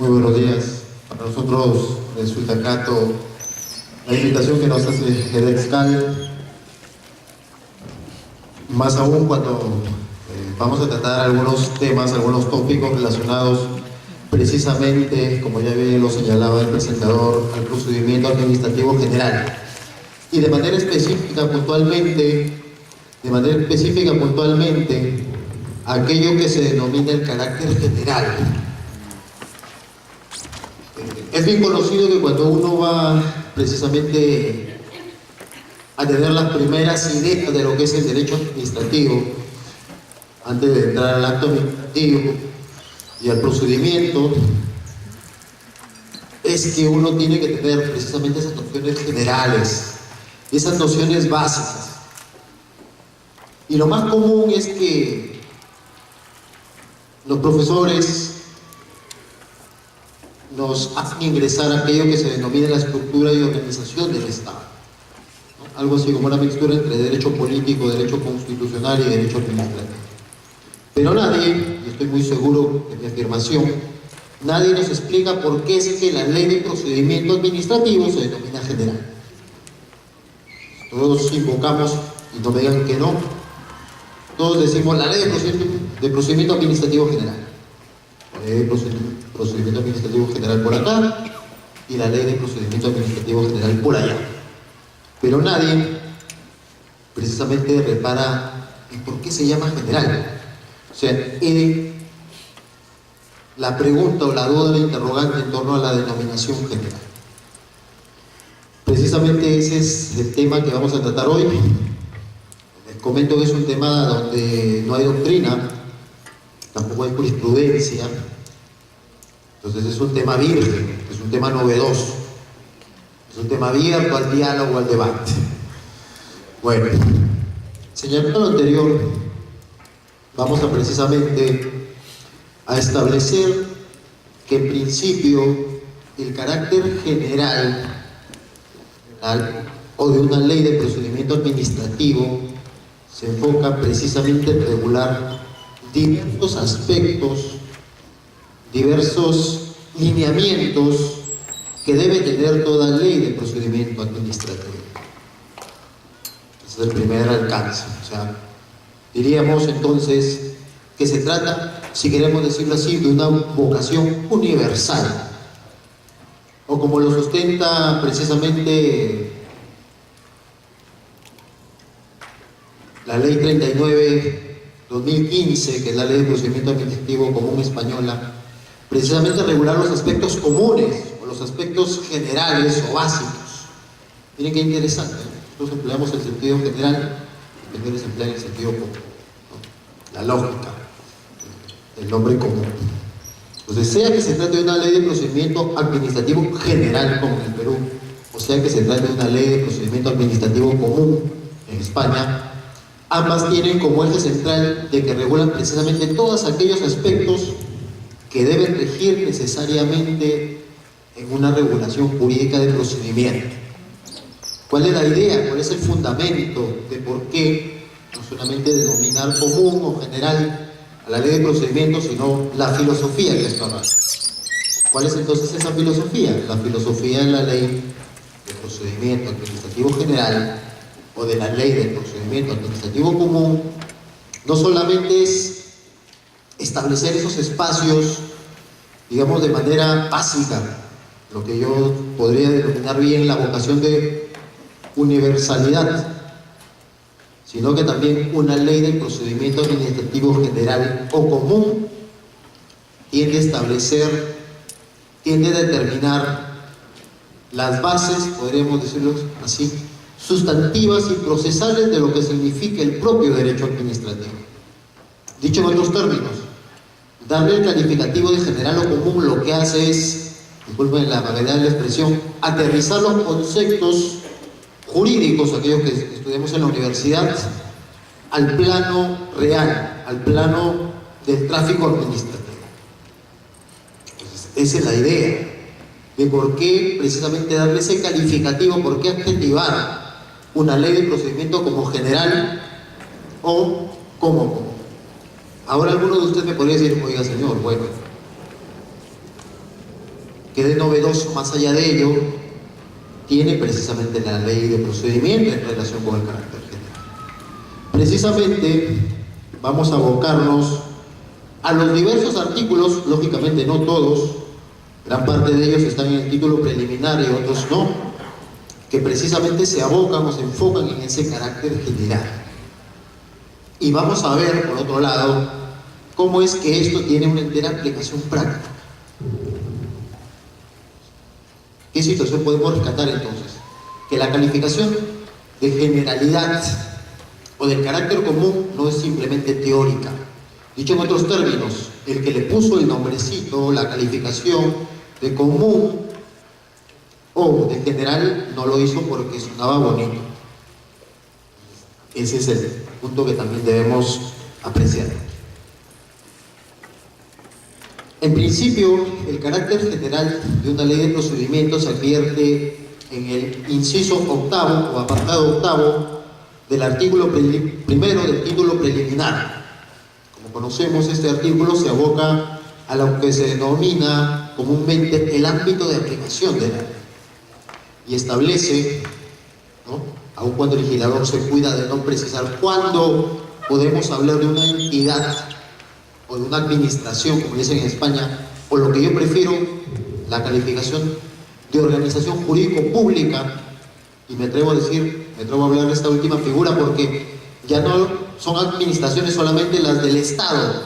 Muy buenos días. Para nosotros resulta grato la invitación que nos hace el Excal, más aún cuando vamos a tratar algunos temas, algunos tópicos relacionados precisamente, como ya bien lo señalaba el presentador, al procedimiento administrativo general. Y de manera específica, puntualmente, aquello que se denomina el carácter general. Es bien conocido que cuando uno va precisamente a tener las primeras ideas de lo que es el derecho administrativo, antes de entrar al acto administrativo y al procedimiento, es que uno tiene que tener precisamente esas nociones generales, esas nociones básicas. Y lo más común es que los profesores nos hacen ingresar aquello que se denomina la estructura y organización del Estado, ¿no? Algo así como una mixtura entre derecho político, derecho constitucional y derecho administrativo. Pero nadie, y estoy muy seguro de mi afirmación, nadie nos explica por qué es que la ley de procedimiento administrativo se denomina general. Todos invocamos, y no me digan que no, todos decimos la ley de procedimiento administrativo general. La ley de procedimiento administrativo general por acá y la ley de procedimiento administrativo general por allá. Pero nadie precisamente repara en por qué se llama general. O sea, la pregunta o la duda, la interrogante en torno a la denominación general. Precisamente ese es el tema que vamos a tratar hoy. Les comento que es un tema donde no hay doctrina, tampoco hay jurisprudencia. Entonces es un tema virgen, es un tema novedoso, es un tema abierto al diálogo, al debate. Bueno, señalando lo anterior, vamos a precisamente a establecer que en principio el carácter general o de una ley de procedimiento administrativo se enfoca precisamente en regular diversos aspectos, diversos lineamientos que debe tener toda ley de procedimiento administrativo. Ese es el primer alcance. O sea, diríamos entonces que se trata, si queremos decirlo así, de una vocación universal, o como lo sustenta precisamente la Ley 39/2015, que es la Ley de Procedimiento Administrativo Común Española, precisamente regular los aspectos comunes o los aspectos generales o básicos. Miren qué interesante, ¿no? Nosotros empleamos el sentido general, los señores emplean el sentido común, ¿no? La lógica, el nombre común. Entonces, sea que se trate de una ley de procedimiento administrativo general como en el Perú, o sea que se trate de una ley de procedimiento administrativo común en España, ambas tienen como eje central de que regulan precisamente todos aquellos aspectos que deben regir necesariamente en una regulación jurídica de procedimiento. ¿Cuál es la idea? ¿Cuál es el fundamento de por qué no solamente denominar común o general a la ley de procedimiento, sino la filosofía que esto abarca? ¿Cuál es entonces esa filosofía? La filosofía de la ley de procedimiento administrativo general o de la ley de procedimiento administrativo común no solamente es establecer esos espacios, digamos, de manera básica, lo que yo podría denominar bien la vocación de universalidad, sino que también una ley de procedimiento administrativo general o común tiende a establecer, tiende a determinar las bases, podríamos decirlo así, sustantivas y procesales de lo que significa el propio derecho administrativo. Dicho en otros términos, darle el calificativo de general o común lo que hace es, disculpen la vaguedad de la expresión, aterrizar los conceptos jurídicos, aquellos que estudiamos en la universidad, al plano real, al plano del tráfico administrativo. Entonces, esa es la idea de por qué precisamente darle ese calificativo, por qué adjetivar una ley de procedimiento como general o como común. Ahora alguno de ustedes me podría decir, oiga señor, bueno, que de novedoso más allá de ello tiene precisamente la ley de procedimiento en relación con el carácter general. Precisamente vamos a abocarnos a los diversos artículos, lógicamente no todos, gran parte de ellos están en el título preliminar y otros no, que precisamente se abocan o se enfocan en ese carácter general. Y vamos a ver, por otro lado, cómo es que esto tiene una entera aplicación práctica. ¿Qué situación podemos rescatar entonces? Que la calificación de generalidad o del carácter común no es simplemente teórica. Dicho en otros términos, el que le puso el nombrecito, la calificación de común o de general, no lo hizo porque sonaba bonito. Ese es el punto que también debemos apreciar. En principio, el carácter general de una ley de procedimientos se advierte en el inciso octavo o apartado octavo del artículo primero del título preliminar. Como conocemos, este artículo se aboca a lo que se denomina comúnmente el ámbito de aplicación de la ley y establece, ¿no?, aun cuando el legislador se cuida de no precisar cuándo podemos hablar de una entidad o de una administración, como dicen en España, o lo que yo prefiero, la calificación de organización jurídico-pública, y me atrevo a hablar de esta última figura porque ya no son administraciones solamente las del Estado,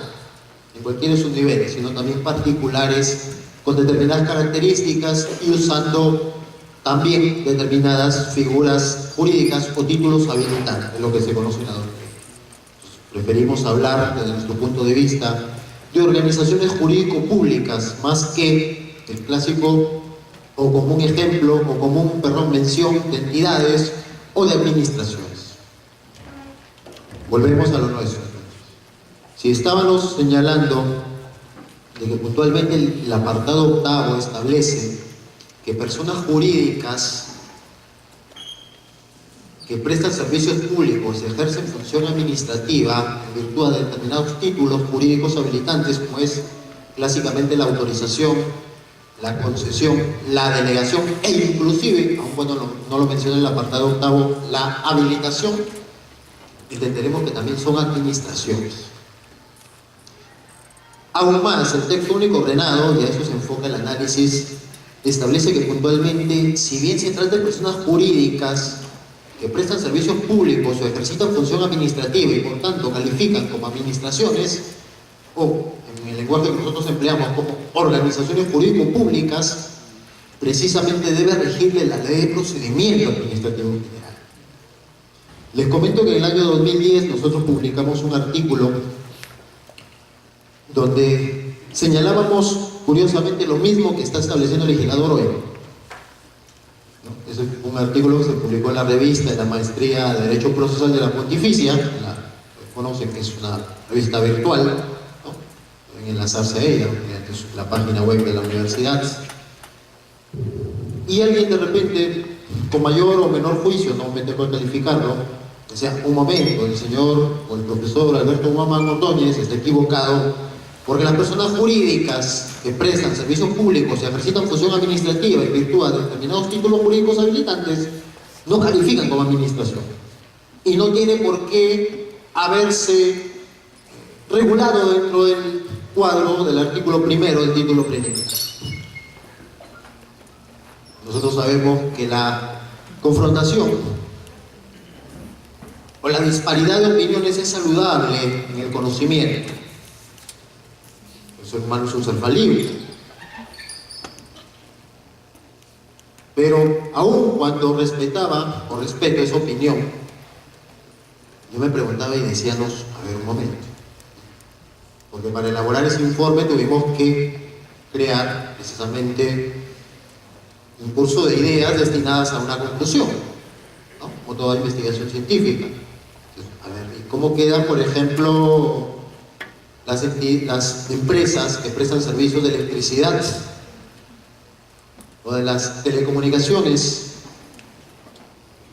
en cualquiera de sus niveles, sino también particulares con determinadas características y usando también determinadas figuras jurídicas o títulos habilitantes, es lo que se conoce en la doctrina. Preferimos hablar, desde nuestro punto de vista, de organizaciones jurídico-públicas, más que el clásico o común ejemplo, o común, mención de entidades o de administraciones. Volvemos a lo nuestro. Si estábamos señalando de que puntualmente el apartado octavo establece que personas jurídicas que prestan servicios públicos y ejercen función administrativa en virtud de determinados títulos jurídicos habilitantes, como es clásicamente la autorización, la concesión, la delegación e inclusive, aun cuando no lo menciona en el apartado octavo, la habilitación, entenderemos que también son administraciones. Aún más, el texto único ordenado, y a eso se enfoca el análisis, establece que puntualmente, si bien se trata de personas jurídicas que prestan servicios públicos o ejercitan función administrativa y por tanto califican como administraciones, o en el lenguaje que nosotros empleamos como organizaciones jurídico-públicas, precisamente debe regirle la ley de procedimiento administrativo general. Les comento que en el año 2010 nosotros publicamos un artículo donde señalábamos curiosamente lo mismo que está estableciendo el legislador hoy. Es un artículo que se publicó en la revista de la Maestría de Derecho Procesal de la Pontificia, conocen que es una revista virtual, ¿no?, pueden enlazarse a ella mediante la página web de la universidad. Y alguien de repente, con mayor o menor juicio, no me tengo que calificarlo, o sea, un momento, el señor o el profesor Alberto Guamán Ordóñez está equivocado, porque las personas jurídicas que prestan servicios públicos y ejercitan función administrativa en virtud de determinados títulos jurídicos habilitantes no califican como administración y no tiene por qué haberse regulado dentro del cuadro del artículo primero del título preliminar. Nosotros sabemos que la confrontación o la disparidad de opiniones es saludable en el conocimiento. El ser humano es un ser falible. Pero aún cuando respetaba o respeto esa opinión, yo me preguntaba y decíamos, a ver un momento, porque para elaborar ese informe tuvimos que crear precisamente un curso de ideas destinadas a una conclusión, ¿no?, como toda investigación científica. Entonces, a ver, ¿y cómo quedan, por ejemplo, las empresas que prestan servicios de electricidad o de las telecomunicaciones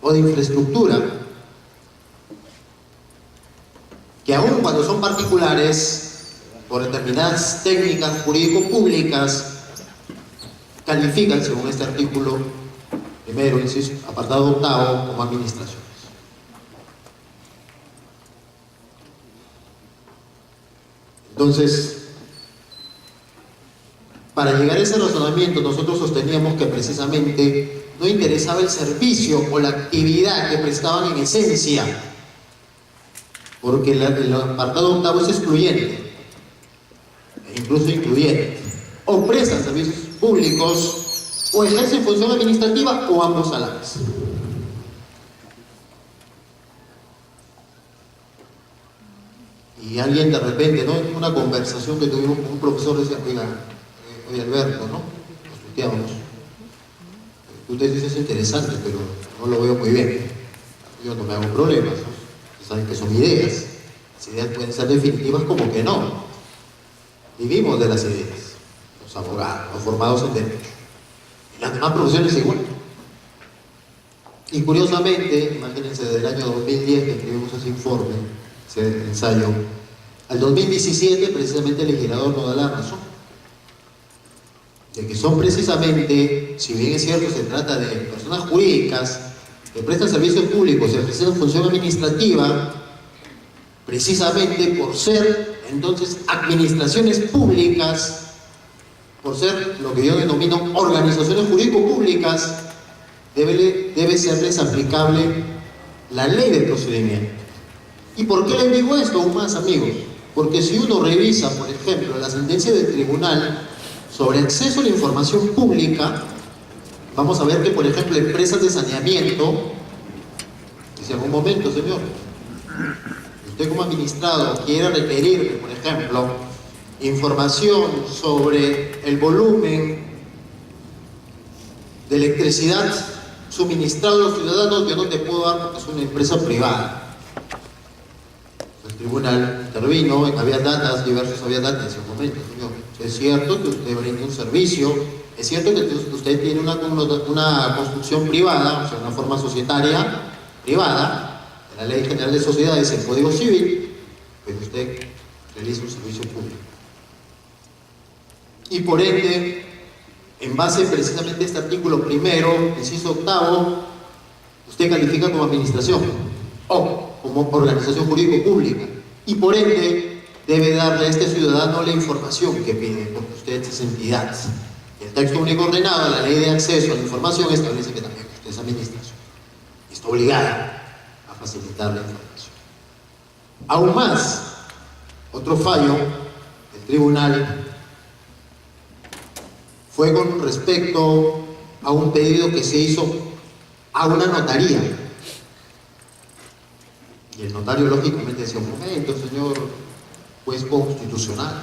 o de infraestructura, que aun cuando son particulares, por determinadas técnicas jurídico-públicas, califican, según este artículo primero, inciso, apartado octavo, como administraciones. Entonces, para llegar a ese razonamiento, nosotros sosteníamos que precisamente no interesaba el servicio o la actividad que prestaban en esencia, porque el apartado octavo es excluyente, e incluso incluyente. O prestan servicios públicos, o ejercen función administrativa, o ambos a la vez. Y alguien de repente, ¿no? En una conversación que tuvimos con un profesor, decía, oye Alberto, ¿no? Nos estudiábamos. Usted dice es interesante, pero no lo veo muy bien. Yo no me hago problemas, ¿no? Ustedes saben que son ideas. Las ideas pueden ser definitivas como que no. Vivimos de las ideas. Los abogados, los formados en derecho. Y las demás profesiones igual. Y curiosamente, imagínense, desde el año 2010 que escribimos ese informe, ese ensayo, al 2017 precisamente el legislador nos da la razón de que son precisamente, si bien es cierto se trata de personas jurídicas que prestan servicios públicos y ejercen función administrativa, precisamente por ser entonces administraciones públicas, por ser lo que yo denomino organizaciones jurídico-públicas, debe serles aplicable la ley de procedimiento. ¿Y por qué les digo esto aún más, amigos? Porque si uno revisa, por ejemplo, la sentencia del tribunal sobre acceso a la información pública, vamos a ver que, por ejemplo, empresas de saneamiento, dice, en un momento, señor, usted como administrado quiere requerirme, por ejemplo, información sobre el volumen de electricidad suministrado a los ciudadanos, yo no te puedo dar porque es una empresa privada. El tribunal intervino, había datas, diversos había datas en ese momento, señor. Es cierto que usted brinda un servicio, es cierto que usted tiene una construcción privada, o sea, una forma societaria privada, en la Ley General de Sociedades, el Código Civil, pues usted realiza un servicio público. Y por ende, en base precisamente a este artículo primero, inciso octavo, usted califica como administración o como organización jurídico-pública, y por ende debe darle a este ciudadano la información que pide, porque usted es entidad. Y el texto único ordenado, la ley de acceso a la información, establece que también usted es administración y está obligada a facilitar la información. Aún más, otro fallo del tribunal fue con respecto a un pedido que se hizo a una notaría. Y el notario lógicamente decía, un momento, señor juez constitucional,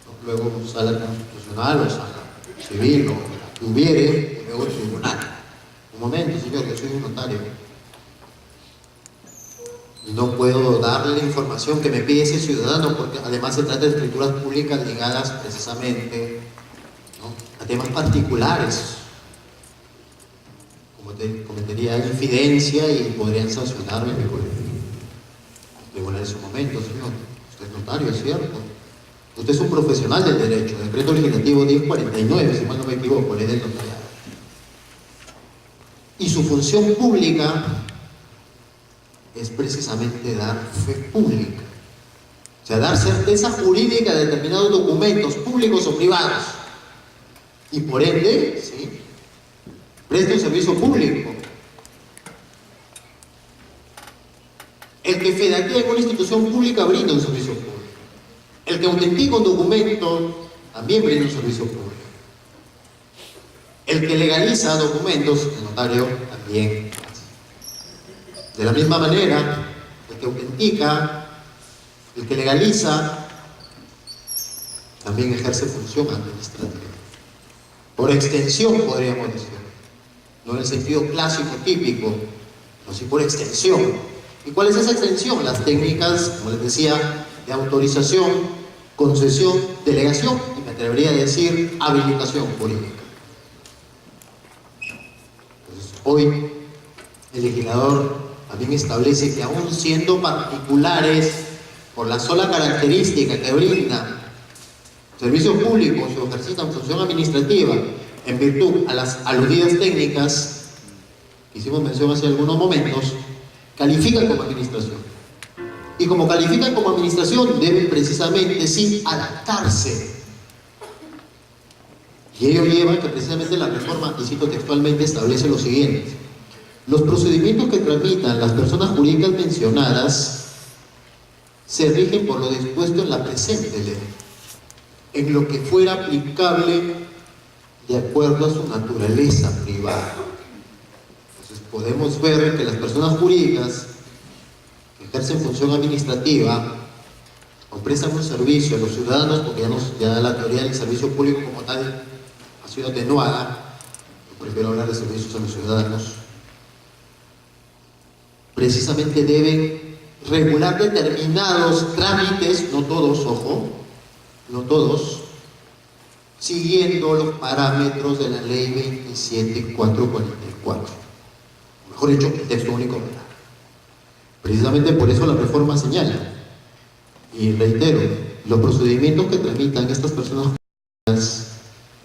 ¿no? Luego sala constitucional o sala civil o la que hubiere, y luego el tribunal. Un momento, señor, yo soy un notario y no puedo darle la información que me pide ese ciudadano, porque además se trata de escrituras públicas ligadas precisamente, ¿no?, a temas particulares, como cometería infidencia y podrían sancionarme mi colegio. En ese momento, señor, usted es notario, es cierto. Usted es un profesional del derecho, decreto legislativo 1049, si mal no me equivoco, ley del notariado. Y su función pública es precisamente dar fe pública. O sea, dar certeza jurídica de determinados documentos públicos o privados. Y por ende, ¿sí?, presta un servicio público. El que fedaquea en una institución pública brinda un servicio público. El que autentica un documento también brinda un servicio público. El que legaliza documentos, el notario, también. De la misma manera, el que autentica, el que legaliza, también ejerce función administrativa. Por extensión, podríamos decir. No en el sentido clásico, típico, sino sí por extensión. ¿Y cuál es esa extensión? Las técnicas, como les decía, de autorización, concesión, delegación y me atrevería a decir habilitación jurídica. Entonces, hoy el legislador también establece que aún siendo particulares, por la sola característica que brindan servicios públicos o ejercitan función administrativa en virtud a las aludidas técnicas que hicimos mención hace algunos momentos, califican como administración. Y como califican como administración, deben precisamente sí adaptarse. Y ello lleva que precisamente la reforma, y cito textualmente, establece lo siguiente: los procedimientos que tramitan las personas jurídicas mencionadas se rigen por lo dispuesto en la presente ley, en lo que fuera aplicable de acuerdo a su naturaleza privada. Entonces podemos ver que las personas jurídicas que ejercen función administrativa o prestan un servicio a los ciudadanos, porque ya la teoría del servicio público como tal ha sido atenuada, yo prefiero hablar de servicios a los ciudadanos, precisamente deben regular determinados trámites, no todos, ojo, no todos, siguiendo los parámetros de la ley 27444, mejor dicho, el texto único penal. Precisamente por eso la reforma señala, y reitero, los procedimientos que tramitan estas personas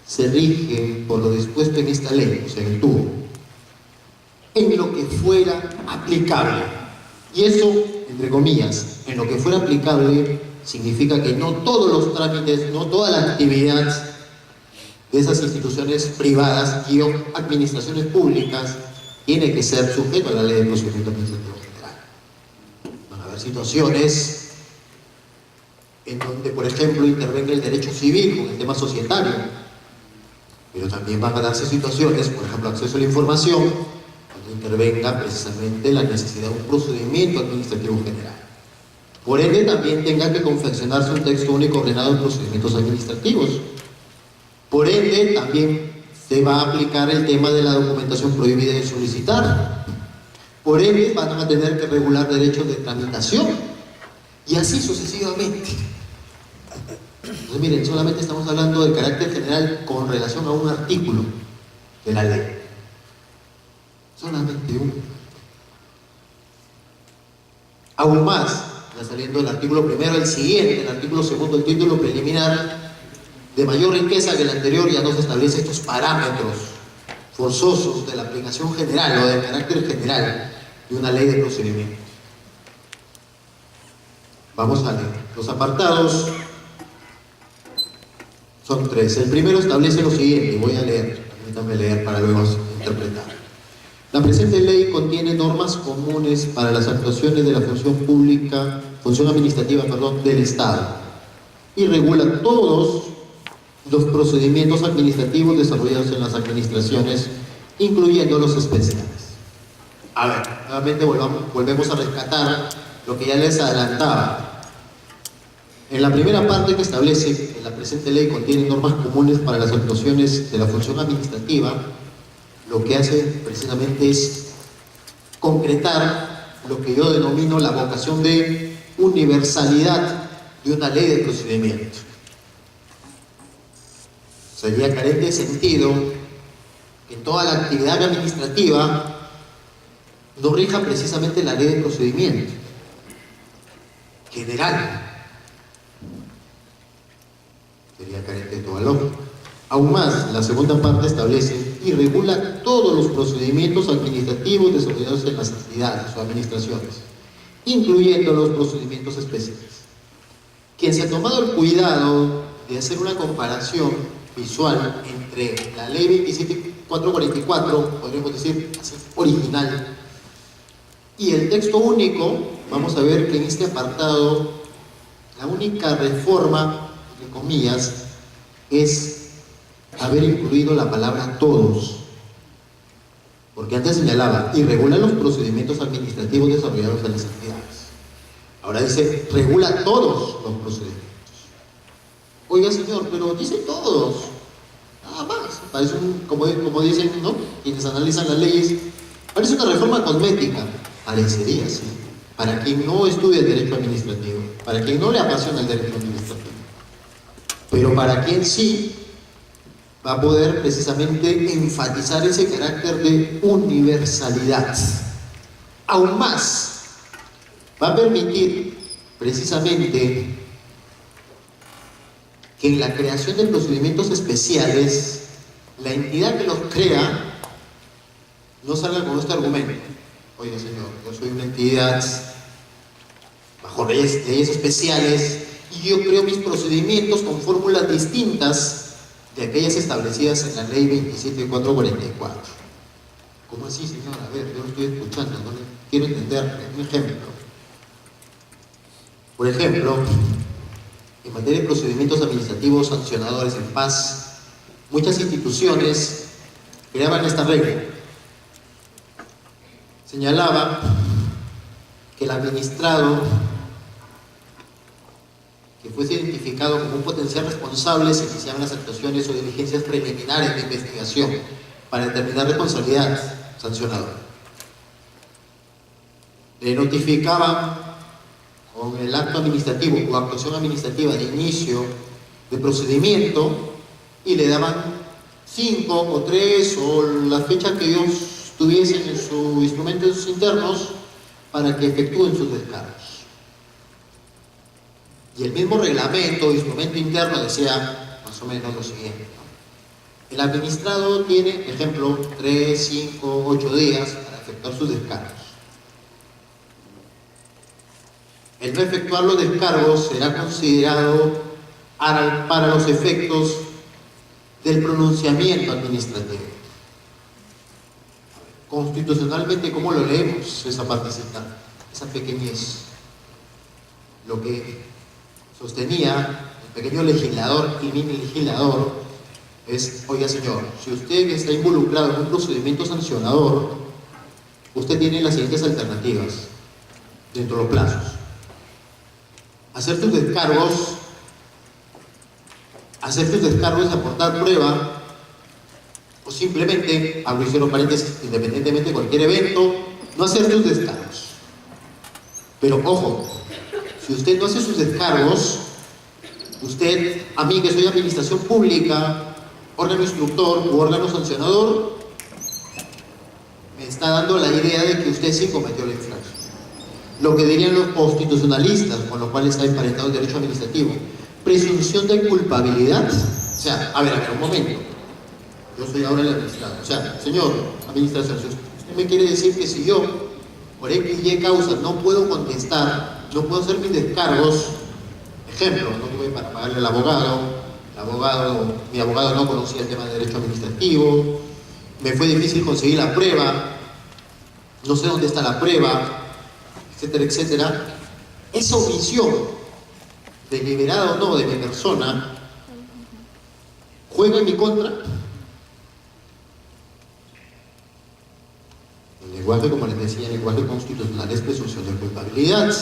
se rigen por lo dispuesto en esta ley, o sea, en el tubo, en lo que fuera aplicable. Y eso, entre comillas, en lo que fuera aplicable, significa que no todos los trámites, no toda la actividad de esas instituciones privadas y administraciones públicas tiene que ser sujeto a la ley de procedimiento administrativo general. Van a haber situaciones en donde, por ejemplo, intervenga el derecho civil con el tema societario, pero también van a darse situaciones, por ejemplo, acceso a la información, donde intervenga precisamente la necesidad de un procedimiento administrativo general. Por ende, también tenga que confeccionarse un texto único ordenado de procedimientos administrativos. Por ende, también se va a aplicar el tema de la documentación prohibida de solicitar. Por ende, van a tener que regular derechos de tramitación. Y así sucesivamente. Entonces, miren, solamente estamos hablando del carácter general con relación a un artículo de la ley. Solamente uno. Aún más, ya saliendo del artículo primero, el siguiente, el artículo segundo, el título preliminar, de mayor riqueza que el anterior, ya nos establece estos parámetros forzosos de la aplicación general o del carácter general de una ley de procedimientos. Vamos a leer. Los apartados son 3. El primero establece lo siguiente, voy a leer, permítanme leer para luego interpretar. La presente ley contiene normas comunes para las actuaciones de la función administrativa, del Estado, y regula todos los procedimientos administrativos desarrollados en las administraciones, incluyendo los especiales. A ver, nuevamente volvemos a rescatar lo que ya les adelantaba. En la primera parte, que establece que la presente ley contiene normas comunes para las actuaciones de la función administrativa, lo que hace precisamente es concretar lo que yo denomino la vocación de universalidad de una ley de procedimiento. Sería carente de sentido que toda la actividad administrativa no rija precisamente la ley de procedimiento general. Sería carente de toda lógica. Aún más, la segunda parte establece y regula todos los procedimientos administrativos desarrollados en las entidades o administraciones, incluyendo los procedimientos especiales. Quien se ha tomado el cuidado de hacer una comparación visual entre la ley 27444, podríamos decir así, original, y el texto único, vamos a ver que en este apartado la única reforma, entre comillas, es haber incluido la palabra todos, porque antes señalaba y regula los procedimientos administrativos desarrollados en las entidades. Ahora dice regula todos los procedimientos. Oiga, señor, pero dice todos, nada más. Parece como dicen, ¿no?, quienes analizan las leyes, parece una reforma cosmética. Parecería, sí, para quien no estudia el derecho administrativo, para quien no le apasiona el derecho administrativo. Pero para quien sí, va a poder precisamente enfatizar ese carácter de universalidad. Aún más, va a permitir precisamente que en la creación de procedimientos especiales la entidad que los crea no salga con este argumento. Oiga, señor, yo soy una entidad bajo leyes especiales y yo creo mis procedimientos con fórmulas distintas de aquellas establecidas en la ley 27444. ¿Cómo así, señor? A ver, yo lo estoy escuchando, no quiero entender. Un ejemplo. Por ejemplo, en materia de procedimientos administrativos sancionadores en paz, muchas instituciones creaban esta regla. Señalaba que el administrado que fuese identificado como un potencial responsable se iniciaban las actuaciones o diligencias preliminares de investigación para determinar responsabilidad sancionadora. Le notificaban con el acto administrativo o actuación administrativa de inicio de procedimiento y le daban 5 o 3 o la fecha que ellos tuviesen en sus instrumentos internos para que efectúen sus descargos. Y el mismo reglamento o instrumento interno decía más o menos lo siguiente, ¿no? El administrado tiene, ejemplo, 3, 5, 8 días para efectuar sus descargos. El no efectuar los descargos será considerado para los efectos del pronunciamiento administrativo. Constitucionalmente, ¿cómo lo leemos esa partecita, esa pequeñez? Lo que sostenía el pequeño legislador y mini legislador es, oiga señor, si usted está involucrado en un procedimiento sancionador, usted tiene las siguientes alternativas dentro de los plazos: hacer tus descargos, aportar prueba, o simplemente, abro y cierro paréntesis, independientemente de cualquier evento, no hacer tus descargos. Pero ojo, si usted no hace sus descargos, usted, a mí que soy administración pública, órgano instructor u órgano sancionador, me está dando la idea de que usted sí cometió la infracción. Lo que dirían los constitucionalistas, con lo cual está emparentado el derecho administrativo, presunción de culpabilidad. O sea, a ver, un momento. Yo soy ahora el administrador. O sea, señor administración, si usted me quiere decir que si yo, por X y causa, no puedo contestar, no puedo hacer mis descargos, ejemplo, no tuve para pagarle al abogado, mi abogado no conocía el tema de derecho administrativo, me fue difícil conseguir la prueba, no sé dónde está la prueba, etcétera, etcétera. Esa omisión, deliberada o no, de mi persona, juega en mi contra. El lenguaje, como les decía, el lenguaje constitucional es presunción de culpabilidad.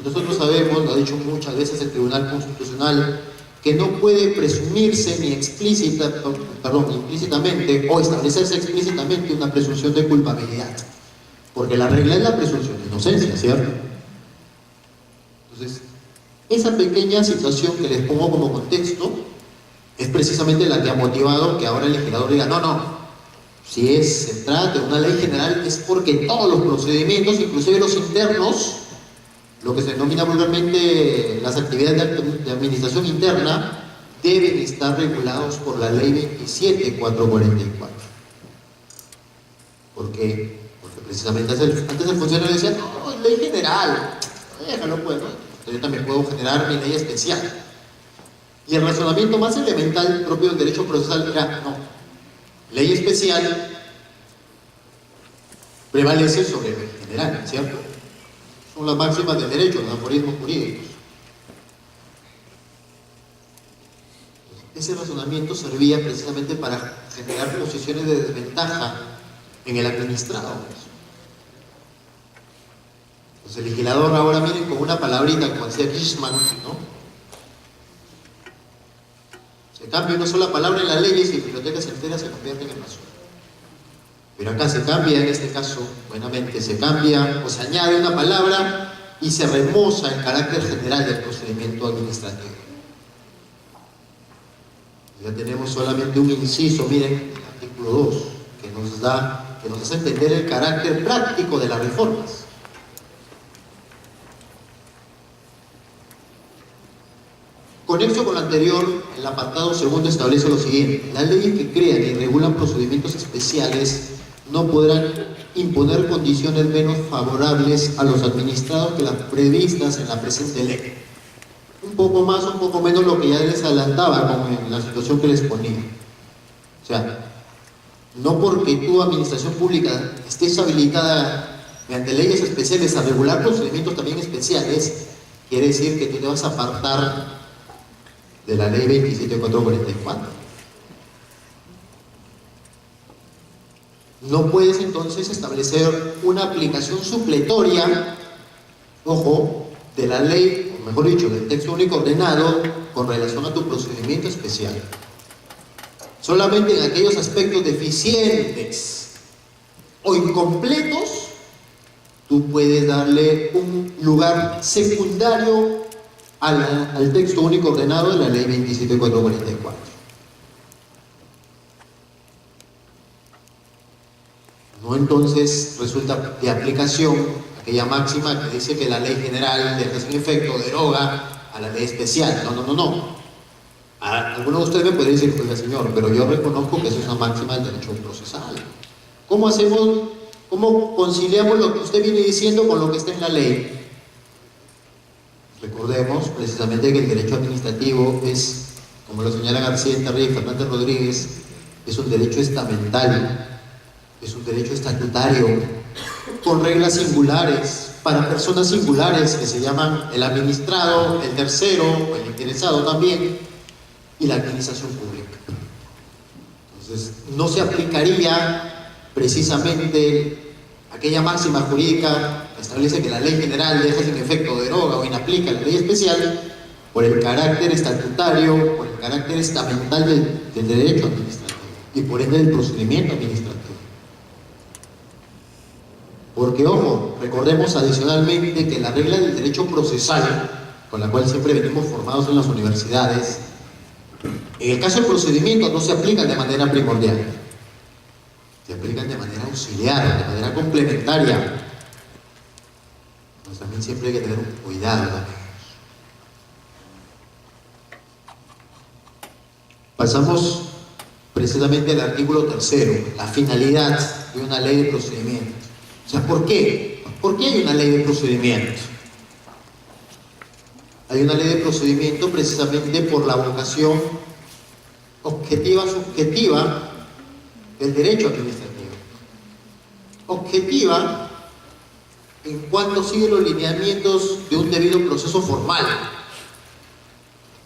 Nosotros sabemos, lo ha dicho muchas veces el Tribunal Constitucional, que no puede presumirse ni implícitamente o establecerse explícitamente una presunción de culpabilidad, porque la regla es la presunción de inocencia, ¿cierto? Entonces, esa pequeña situación que les pongo como contexto es precisamente la que ha motivado que ahora el legislador diga, no, si se trata de una ley general es porque todos los procedimientos, inclusive los internos, lo que se denomina vulgarmente las actividades de administración interna, deben estar regulados por la ley 27444. Porque precisamente antes el funcionario decía, no, es ley general, déjalo pues, ¿no? Yo también puedo generar mi ley especial. Y el razonamiento más elemental propio del derecho procesal era, no, ley especial prevalece sobre ley general, ¿cierto? Son las máximas del derecho, los aforismos jurídicos. Ese razonamiento servía precisamente para generar posiciones de desventaja en el administrado. Entonces el legislador ahora, miren, con una palabrita, como decía Kishman, ¿no? Se cambia una sola palabra en las leyes y bibliotecas enteras se convierten en basura. Pero acá se cambia, en este caso, buenamente, se cambia o se añade una palabra y se remoza el carácter general del procedimiento administrativo. Ya tenemos solamente un inciso, miren, el artículo 2, que nos hace entender el carácter práctico de las reformas. Conexo con lo anterior, el apartado segundo establece lo siguiente: las leyes que crean y regulan procedimientos especiales no podrán imponer condiciones menos favorables a los administrados que las previstas en la presente ley. Un poco más, un poco menos lo que ya les adelantaba con la situación que les ponía. O sea, no porque tu administración pública estés habilitada mediante leyes especiales a regular procedimientos también especiales, quiere decir que tú te vas a apartar de la ley 27444. No puedes entonces establecer una aplicación supletoria, ojo, de la ley, o mejor dicho, del texto único ordenado con relación a tu procedimiento especial. Solamente en aquellos aspectos deficientes o incompletos, tú puedes darle un lugar secundario al texto único ordenado de la ley 27444. No entonces resulta de aplicación aquella máxima que dice que la ley general deja sin efecto, deroga a la ley especial. No. Algunos de ustedes me pueden decir, oiga señor, pero yo reconozco que eso es una máxima del derecho procesal. ¿Cómo hacemos, cómo conciliamos lo que usted viene diciendo con lo que está en la ley? Recordemos precisamente que el derecho administrativo es, como lo señala García Enterrey y Fernández Rodríguez, es un derecho estamental, es un derecho estatutario, con reglas singulares, para personas singulares que se llaman el administrado, el tercero, el interesado también, y la administración pública. Entonces, no se aplicaría precisamente aquella máxima jurídica que establece que la ley general deja sin efecto, deroga o inaplica la ley especial por el carácter estatutario, por el carácter estamental del derecho administrativo y por ende del procedimiento administrativo. Porque, ojo, recordemos adicionalmente que la regla del derecho procesal, con la cual siempre venimos formados en las universidades, en el caso del procedimiento no se aplican de manera primordial, se aplican de manera auxiliar, de manera complementaria. Pues también siempre hay que tener un cuidado. Pasamos precisamente al artículo tercero, la finalidad de una ley de procedimiento. O sea, ¿por qué? ¿Por qué hay una ley de procedimiento? Hay una ley de procedimiento precisamente por la vocación objetiva, subjetiva del derecho administrativo. Objetiva en cuanto sigue los lineamientos de un debido proceso formal.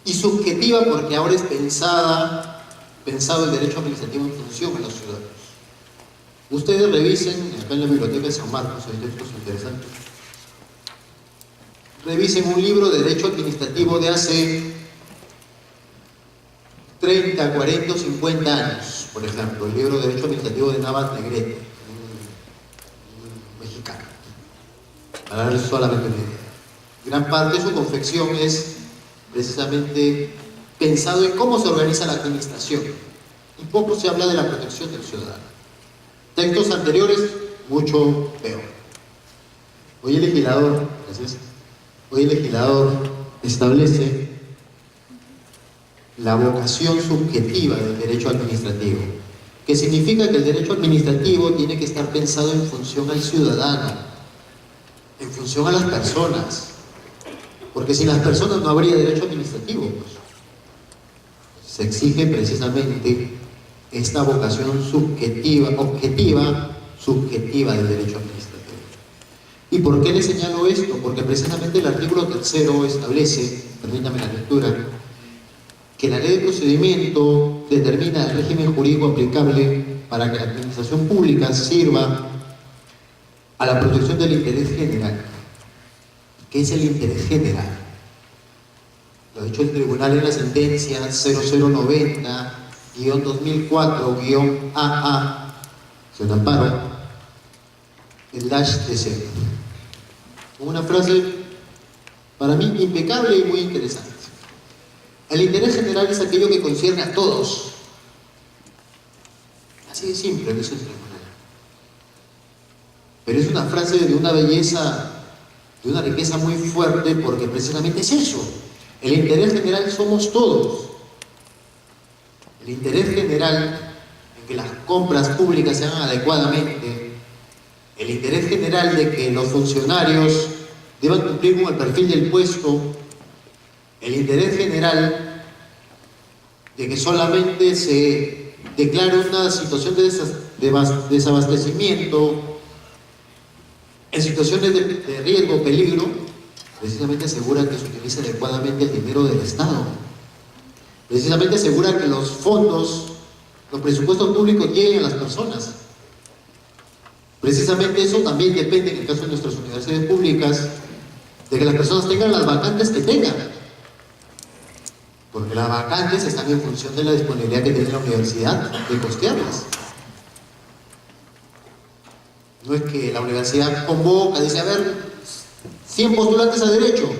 Y subjetiva porque ahora es pensado el derecho administrativo en función a los ciudadanos. Ustedes revisen, acá en la biblioteca de San Marcos hay textos interesantes. Revisen un libro de derecho administrativo de hace 30, 40 o 50 años, por ejemplo, el libro de derecho administrativo de Navas Negrete, un mexicano, para darles solamente una idea. Gran parte de su confección es precisamente pensado en cómo se organiza la administración, y poco se habla de la protección del ciudadano. Textos anteriores, mucho peor. Hoy el legislador, establece la vocación subjetiva del derecho administrativo, que significa que el derecho administrativo tiene que estar pensado en función al ciudadano, en función a las personas, porque sin las personas no habría derecho administrativo. Se exige precisamente esta vocación objetiva, subjetiva del derecho administrativo. ¿Y por qué le señalo esto? Porque precisamente el artículo tercero establece, permítame la lectura, que la ley de procedimiento determina el régimen jurídico aplicable para que la administración pública sirva a la protección del interés general. ¿Qué es el interés general? Lo ha dicho el tribunal en la sentencia 0090-2004-AA, se lo amparo, el -TC. Una frase para mí impecable y muy interesante. El interés general es aquello que concierne a todos. Así de simple, dice el tribunal. Pero es una frase de una belleza, de una riqueza muy fuerte, porque precisamente es eso. El interés general somos todos. El interés general en que las compras públicas se hagan adecuadamente, el interés general de que los funcionarios deban cumplir con el perfil del puesto, el interés general de que solamente se declare una situación de desabastecimiento en situaciones de riesgo o peligro, precisamente asegura que se utilice adecuadamente el dinero del Estado. Precisamente asegura que los fondos, los presupuestos públicos lleguen a las personas. Precisamente eso también depende, en el caso de nuestras universidades públicas, de que las personas tengan las vacantes que tengan. Porque las vacantes están en función de la disponibilidad que tiene la universidad de costearlas. No es que la universidad convoca, dice, a ver, 100 postulantes a derecho,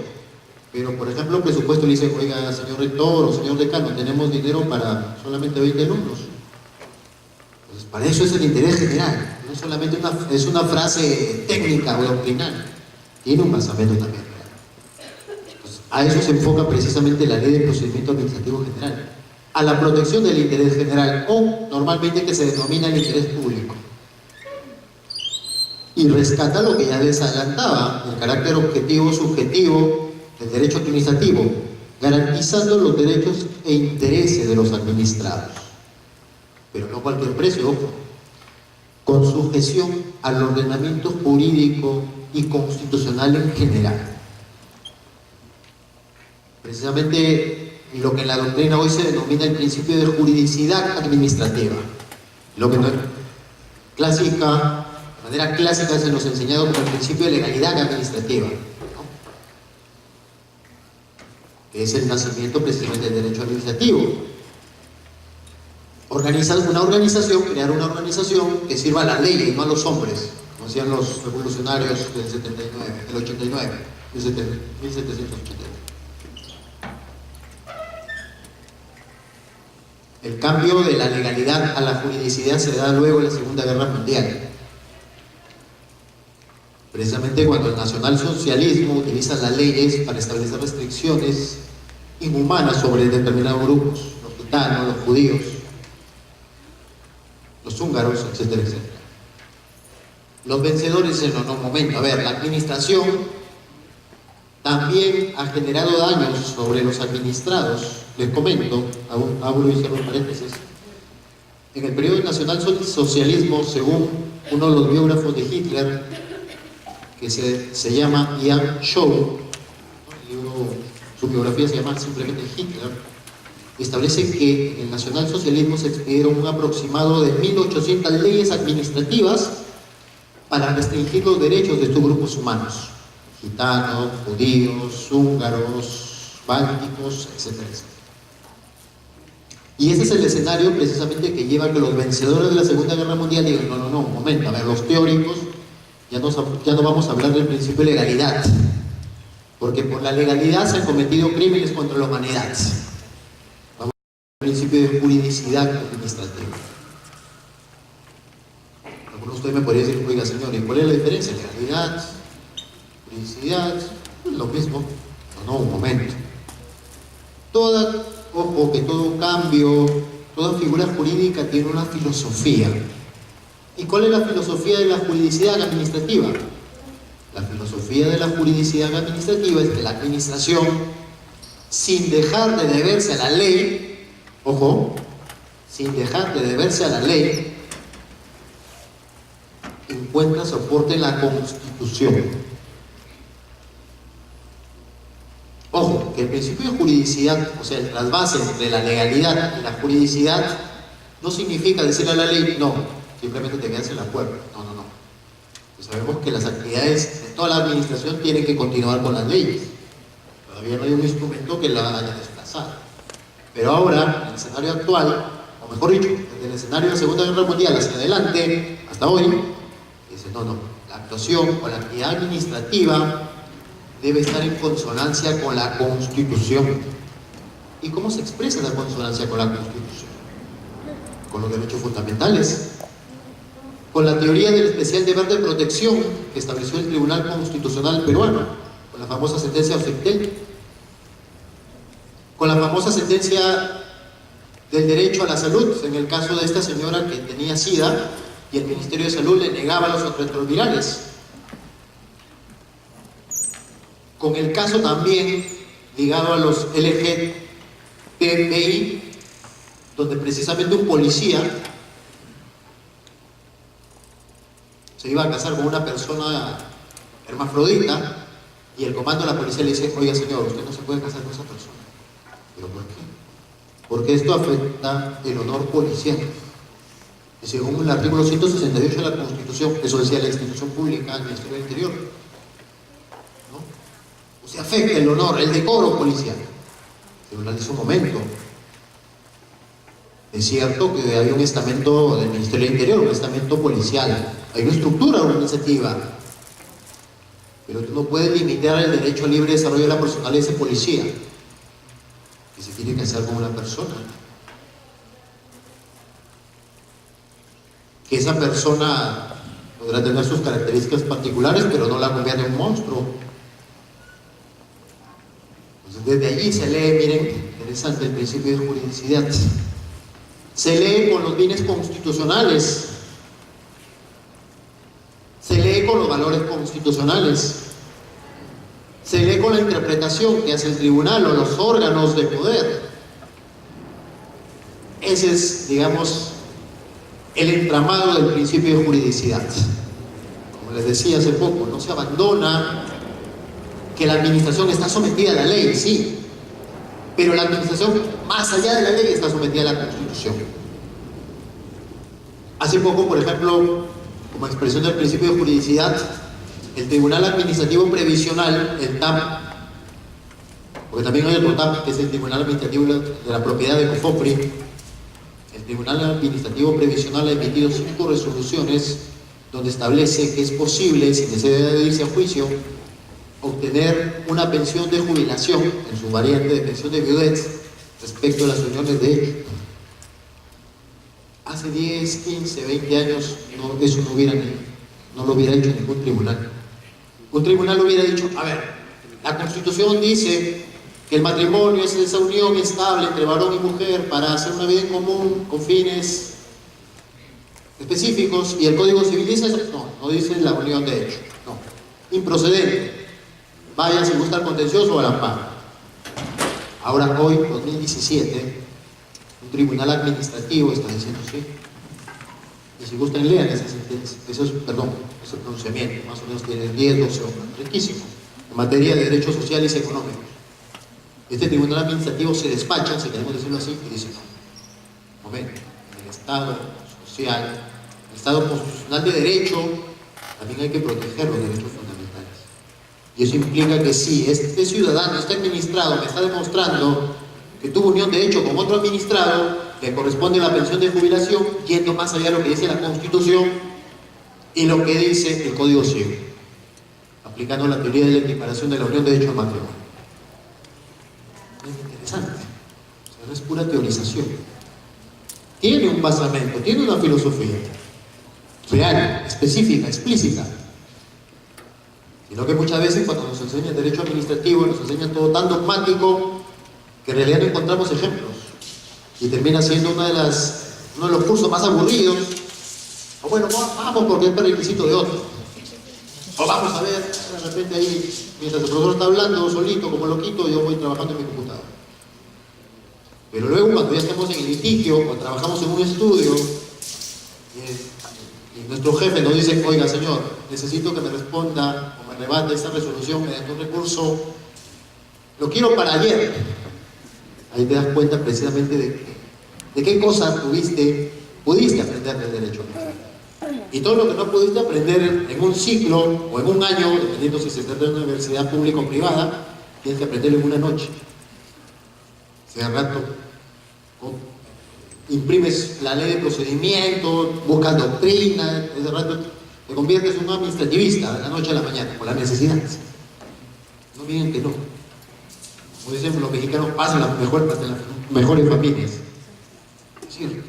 pero por ejemplo el presupuesto le dice, oiga, señor rector o señor decano, tenemos dinero para solamente 20 alumnos. Entonces, para eso es el interés general, no es solamente una frase técnica o doctrinal, tiene un basamento también real. Entonces, a eso se enfoca precisamente la ley de procedimiento administrativo general, a la protección del interés general, o normalmente que se denomina el interés público. Y rescata lo que ya les adelantaba, el carácter objetivo, subjetivo del derecho administrativo, garantizando los derechos e intereses de los administrados. Pero no a cualquier precio, ojo, con sujeción al ordenamiento jurídico y constitucional en general. Precisamente lo que en la doctrina hoy se denomina el principio de juridicidad administrativa, lo que no es clásica. De manera clásica se nos ha enseñado como el principio de legalidad administrativa, ¿no? Que es el nacimiento precisamente del derecho administrativo. Crear una organización que sirva a la ley y no a los hombres, como decían los revolucionarios del 79, del 89, 1789. El cambio de la legalidad a la juridicidad se da luego en la Segunda Guerra Mundial. Precisamente cuando el nacionalsocialismo utiliza las leyes para establecer restricciones inhumanas sobre determinados grupos, los gitanos, los judíos, los húngaros, etcétera, etcétera. Los vencedores dicen, no, un momento, a ver, la administración también ha generado daños sobre los administrados. Les comento, abro y cierro paréntesis. En el periodo del nacionalsocialismo, según uno de los biógrafos de Hitler, que se llama Ian Shaw, su biografía se llama simplemente Hitler, establece que en el nacionalsocialismo se expidieron un aproximado de 1800 leyes administrativas para restringir los derechos de estos grupos humanos, gitanos, judíos, húngaros, bálticos, etcétera, etcétera. Y ese es el escenario precisamente que lleva a que los vencedores de la Segunda Guerra Mundial digan, no, un momento, a ver, los teóricos ya no vamos a hablar del principio de legalidad, porque por la legalidad se han cometido crímenes contra la humanidad. Vamos al principio de juridicidad administrativa. Algunos de ustedes me podrían decir, oiga señor, ¿y cuál es la diferencia? Legalidad, juridicidad, es lo mismo. No, un momento. Ojo, que todo cambio, toda figura jurídica tiene una filosofía. ¿Y cuál es la filosofía de la juridicidad administrativa? La filosofía de la juridicidad administrativa es que la administración, sin dejar de deberse a la ley, ojo, sin dejar de deberse a la ley, encuentra soporte en la Constitución. Ojo, que el principio de juridicidad, o sea, las bases de la legalidad y la juridicidad, no significa decirle a la ley, no, simplemente te quedas en la puerta. No. Pues sabemos que las actividades de toda la administración tienen que continuar con las leyes. Todavía no hay un instrumento que la haya desplazado. Pero ahora, en el escenario actual, o mejor dicho, desde el escenario de la Segunda Guerra Mundial hacia adelante, hasta hoy, dice, no, la actuación o la actividad administrativa debe estar en consonancia con la Constitución. ¿Y cómo se expresa la consonancia con la Constitución? Con los derechos fundamentales, con la teoría del especial deber de protección que estableció el Tribunal Constitucional peruano, con la famosa sentencia Ociptel, con la famosa sentencia del derecho a la salud, en el caso de esta señora que tenía SIDA y el Ministerio de Salud le negaba los antirretrovirales. Con el caso también ligado a los LGTBI, donde precisamente un policía se iba a casar con una persona hermafrodita y el comando de la policía le dice: oiga señor, usted no se puede casar con esa persona. ¿Pero por qué? Porque esto afecta el honor policial. Y según el artículo 168 de la Constitución, eso decía la institución pública, el Ministerio del Interior, ¿no? O sea, afecta el honor, el decoro policial. Se lo analiza un momento. Es cierto que hay un estamento del Ministerio del Interior, un estamento policial, hay una estructura organizativa, pero tú no puedes limitar el derecho al libre desarrollo de la personalidad de ese policía, que se tiene que hacer con una persona. Que esa persona podrá tener sus características particulares, pero no la convierte en un monstruo. Entonces, desde allí se lee, miren, interesante el principio de juridicidad. Se lee con los bienes constitucionales, se lee con los valores constitucionales, se lee con la interpretación que hace el tribunal o los órganos de poder. Ese es, digamos, el entramado del principio de juridicidad. Como les decía hace poco, no se abandona que la administración está sometida a la ley, sí, pero la administración, más allá de la ley, está sometida a la Constitución. Hace poco, por ejemplo, como expresión del principio de juridicidad, el Tribunal Administrativo Previsional, el TAP, porque también hay otro TAP, que es el Tribunal Administrativo de la Propiedad de COFOPRI, el Tribunal Administrativo Previsional ha emitido 5 resoluciones donde establece que es posible, sin necesidad de irse a juicio, obtener una pensión de jubilación, en su variante de pensión de viudez, respecto a las uniones de hecho. Hace 10, 15, 20 años eso no lo hubiera hecho ningún tribunal. Un tribunal hubiera dicho: a ver, la Constitución dice que el matrimonio es esa unión estable entre varón y mujer para hacer una vida en común con fines específicos, y el Código Civil dice eso. No dice la unión de hecho. No, improcedente. Vaya, si gusta el contencioso o el amparo. Ahora, hoy, 2017, un tribunal administrativo está diciendo sí. Y si gustan, lean esa sentencia, ese pronunciamiento, más o menos tiene 10, 12 hojas, riquísimo, en materia de derechos sociales y económicos. Este tribunal administrativo se despacha, si queremos decirlo así, y dice: no, momento, el Estado social, el Estado constitucional de derecho, también hay que proteger los derechos fundamentales. Y eso implica que si este ciudadano, este administrado, me está demostrando que tuvo unión de hecho con otro administrado, le corresponde la pensión de jubilación, yendo más allá de lo que dice la Constitución y lo que dice el Código Civil, aplicando la teoría de la equiparación de la unión de hecho al matrimonio. Es interesante, o sea, no es pura teorización. Tiene un basamento, tiene una filosofía real, específica, explícita. Sino que muchas veces cuando nos enseñan derecho administrativo, nos enseñan todo tan dogmático que en realidad no encontramos ejemplos. Y termina siendo uno de los cursos más aburridos. O bueno, vamos porque es prerequisito de otro. O vamos a ver, de repente ahí, mientras el profesor está hablando solito, como loquito, yo voy trabajando en mi computadora. Pero luego cuando ya estamos en el litigio, o trabajamos en un estudio, y nuestro jefe nos dice: oiga señor, necesito que me responda o me rebate esta resolución mediante un recurso, lo quiero para ayer. Ahí te das cuenta precisamente de qué cosas pudiste aprender del derecho. Y todo lo que no pudiste aprender en un ciclo o en un año, dependiendo si se trata de una universidad pública o privada, tienes que aprenderlo en una noche. Si de rato imprimes la ley de procedimiento, buscas doctrina, de rato te conviertes en un administrativista de la noche a la mañana, por la necesidad. No digan que no. Como dicen los mexicanos, pasan las mejores familias. Es cierto.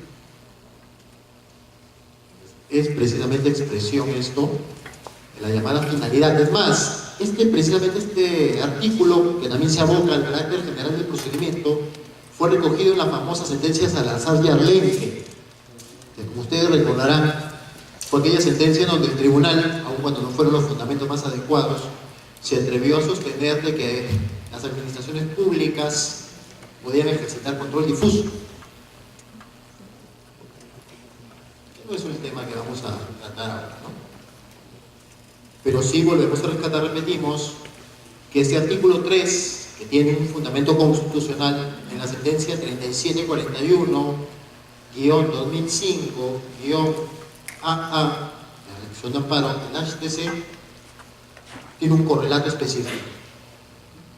Es precisamente expresión esto de la llamada finalidad. Es más, precisamente este artículo, que también se aboca al carácter general del procedimiento, fue recogido en la famosa sentencia Salazar y Arlenque, que como ustedes recordarán, fue aquella sentencia en donde el tribunal, aun cuando no fueron los fundamentos más adecuados, se atrevió a sostener de que las administraciones públicas podían ejercitar control difuso. No es un tema que vamos a tratar ahora, ¿no? Pero sí volvemos a rescatar, repetimos, que este artículo 3, que tiene un fundamento constitucional en la sentencia 3741-2005-AA, la elección de amparo del HTC, tiene un correlato específico.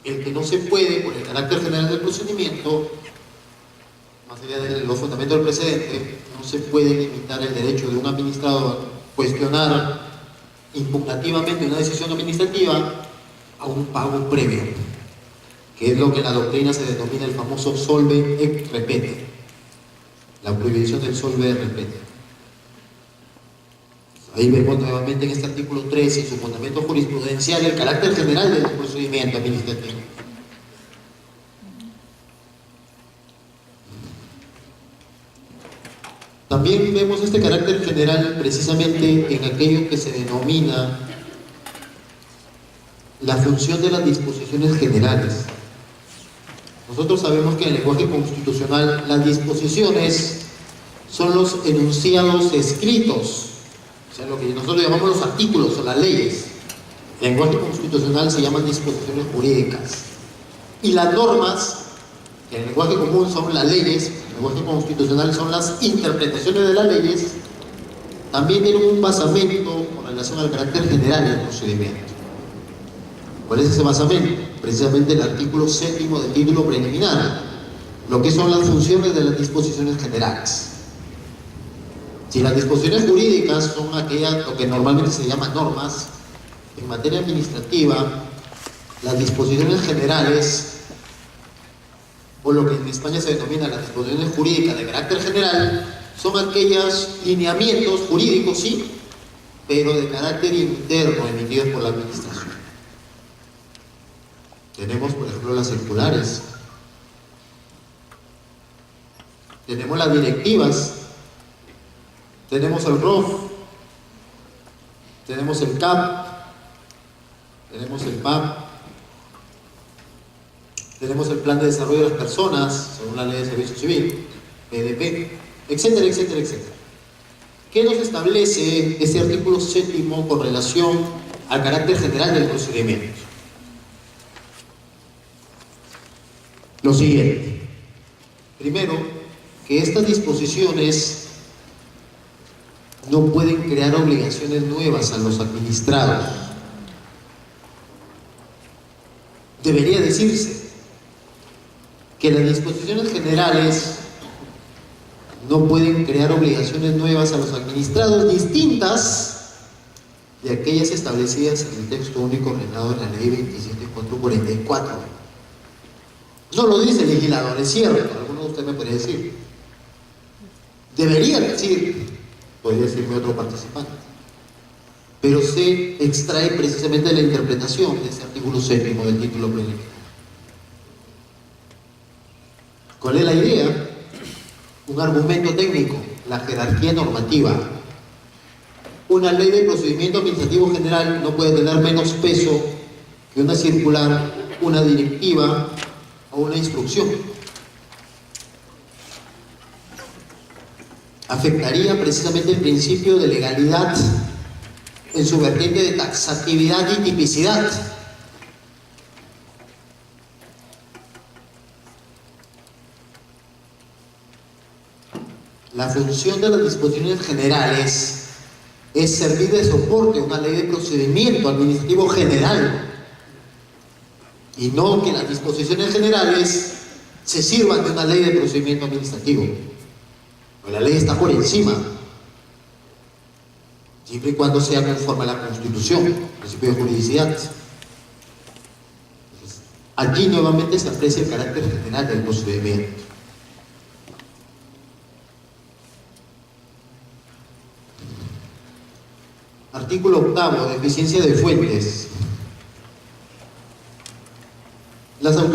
El que no se puede, por el carácter general del procedimiento, más allá de los fundamentos del precedente, no se puede limitar el derecho de un administrador a cuestionar impugnativamente una decisión administrativa a un pago previo, que es lo que en la doctrina se denomina el famoso solve et repete, la prohibición del solve et repete. Ahí vemos nuevamente en este artículo 3 y su fundamento jurisprudencial el carácter general del procedimiento administrativo. También vemos este carácter general precisamente en aquello que se denomina la función de las disposiciones generales. Nosotros sabemos que en el lenguaje constitucional las disposiciones son los enunciados escritos, o sea, lo que nosotros llamamos los artículos o las leyes. En el lenguaje constitucional se llaman disposiciones jurídicas. Y las normas, que en el lenguaje común son las leyes, en el lenguaje constitucional son las interpretaciones de las leyes, también tienen un basamento con relación al carácter general del procedimiento. ¿Cuál es ese basamento? Precisamente el artículo 7º del título preliminar, lo que son las funciones de las disposiciones generales. Si las disposiciones jurídicas son aquellas, lo que normalmente se llama normas, en materia administrativa, las disposiciones generales, o lo que en España se denomina las disposiciones jurídicas de carácter general, son aquellos lineamientos jurídicos, sí, pero de carácter interno emitidos por la administración. Tenemos, por ejemplo, las circulares, tenemos las directivas, tenemos el ROF, tenemos el CAP, tenemos el PAP, tenemos el Plan de Desarrollo de las Personas, según la Ley de Servicio Civil, PDP, etcétera, etcétera, etcétera. ¿Qué nos establece este artículo 7º con relación al carácter general del procedimiento? Lo siguiente. Primero, que estas disposiciones no pueden crear obligaciones nuevas a los administrados. Debería decirse que las disposiciones generales no pueden crear obligaciones nuevas a los administrados distintas de aquellas establecidas en el texto único ordenado en la Ley 27444. No lo dice el legislador, es cierto, alguno de ustedes me podría decir. Debería decir, podría decirme otro participante, pero se extrae precisamente de la interpretación de este artículo 7º del título preliminar. ¿Cuál es la idea? Un argumento técnico, la jerarquía normativa. Una ley de procedimiento administrativo general no puede tener menos peso que una circular, una directiva o una instrucción. Afectaría precisamente el principio de legalidad en su vertiente de taxatividad y tipicidad. La función de las disposiciones generales es servir de soporte a una ley de procedimiento administrativo general, y no que las disposiciones generales se sirvan de una ley de procedimiento administrativo. La ley está por encima, siempre y cuando sea conforme a la Constitución, el principio de juridicidad. Entonces, aquí nuevamente se aprecia el carácter general del procedimiento. Artículo 8º, deficiencia de fuentes.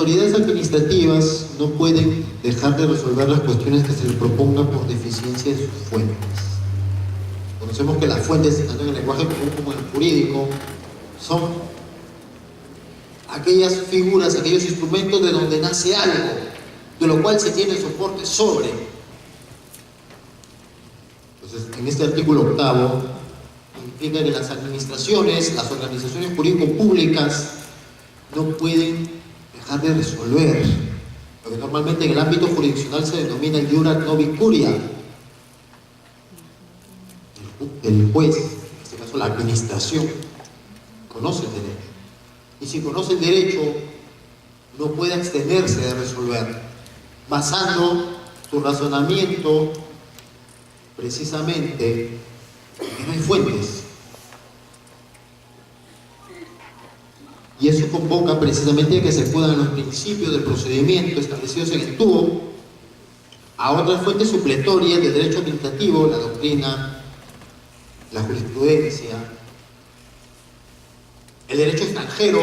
autoridades administrativas no pueden dejar de resolver las cuestiones que se les propongan por deficiencia de sus fuentes. Conocemos que las fuentes, tanto en el lenguaje común como en el jurídico, son aquellas figuras, aquellos instrumentos de donde nace algo, de lo cual se tiene soporte sobre. Entonces, en este artículo 8, implica que las administraciones, las organizaciones jurídico-públicas, no pueden dejar de resolver lo que normalmente en el ámbito jurisdiccional se denomina el iura nobis curia. El juez, en este caso la administración, conoce el derecho. Y si conoce el derecho, no puede abstenerse de resolver, basando su razonamiento precisamente en que no hay fuentes. Y eso convoca precisamente a que se acudan los principios del procedimiento establecidos en el TUO a otras fuentes supletorias de derecho administrativo, la doctrina, la jurisprudencia, el derecho extranjero,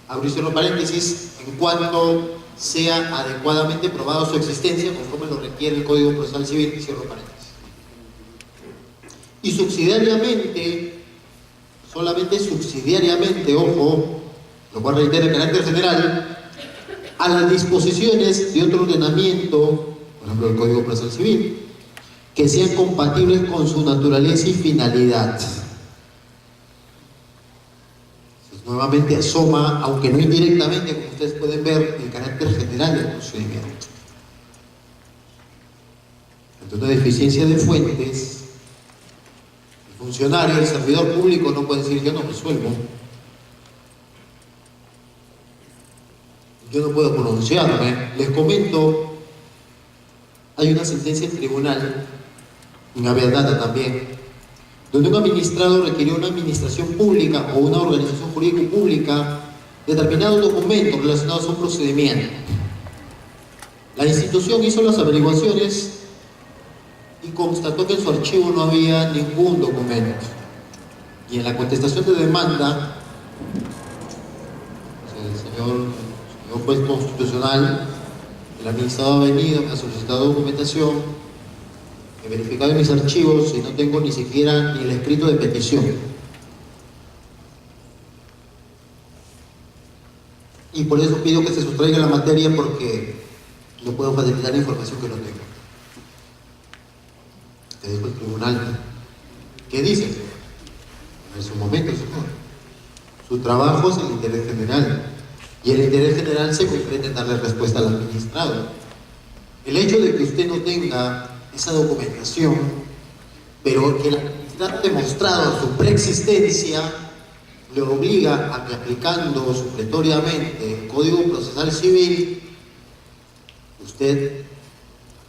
abro y cierro paréntesis, en cuanto sea adecuadamente probado su existencia, conforme lo requiere el Código Procesal Civil, cierro paréntesis. Y subsidiariamente, solamente subsidiariamente, ojo, lo cual reitera el carácter general, a las disposiciones de otro ordenamiento, por ejemplo el Código Procesal Civil, que sean compatibles con su naturaleza y finalidad. Entonces, nuevamente asoma, aunque no indirectamente, como ustedes pueden ver, el carácter general del procedimiento. Ante una deficiencia de fuentes, el funcionario, el servidor público no puede decir yo no resuelvo. Yo no puedo pronunciarme. Les comento, hay una sentencia en tribunal, en Aviadata también, donde un administrado requirió una administración pública o una organización jurídica pública determinados documentos relacionados a un procedimiento. La institución hizo las averiguaciones y constató que en su archivo no había ningún documento. Y en la contestación de demanda, el señor juez constitucional, el administrador ha venido, me ha solicitado documentación, he verificado en mis archivos y no tengo ni siquiera ni el escrito de petición. Y por eso pido que se sustraiga la materia, porque no puedo facilitar información que no tengo. ¿Qué dijo el tribunal? ¿Qué dice? En su momento, señor. Su trabajo es el interés general. Y el interés general se concreta en darle respuesta al administrado. El hecho de que usted no tenga esa documentación, pero que el administrado ha demostrado su preexistencia, le obliga a que, aplicando supletoriamente el Código Procesal Civil, usted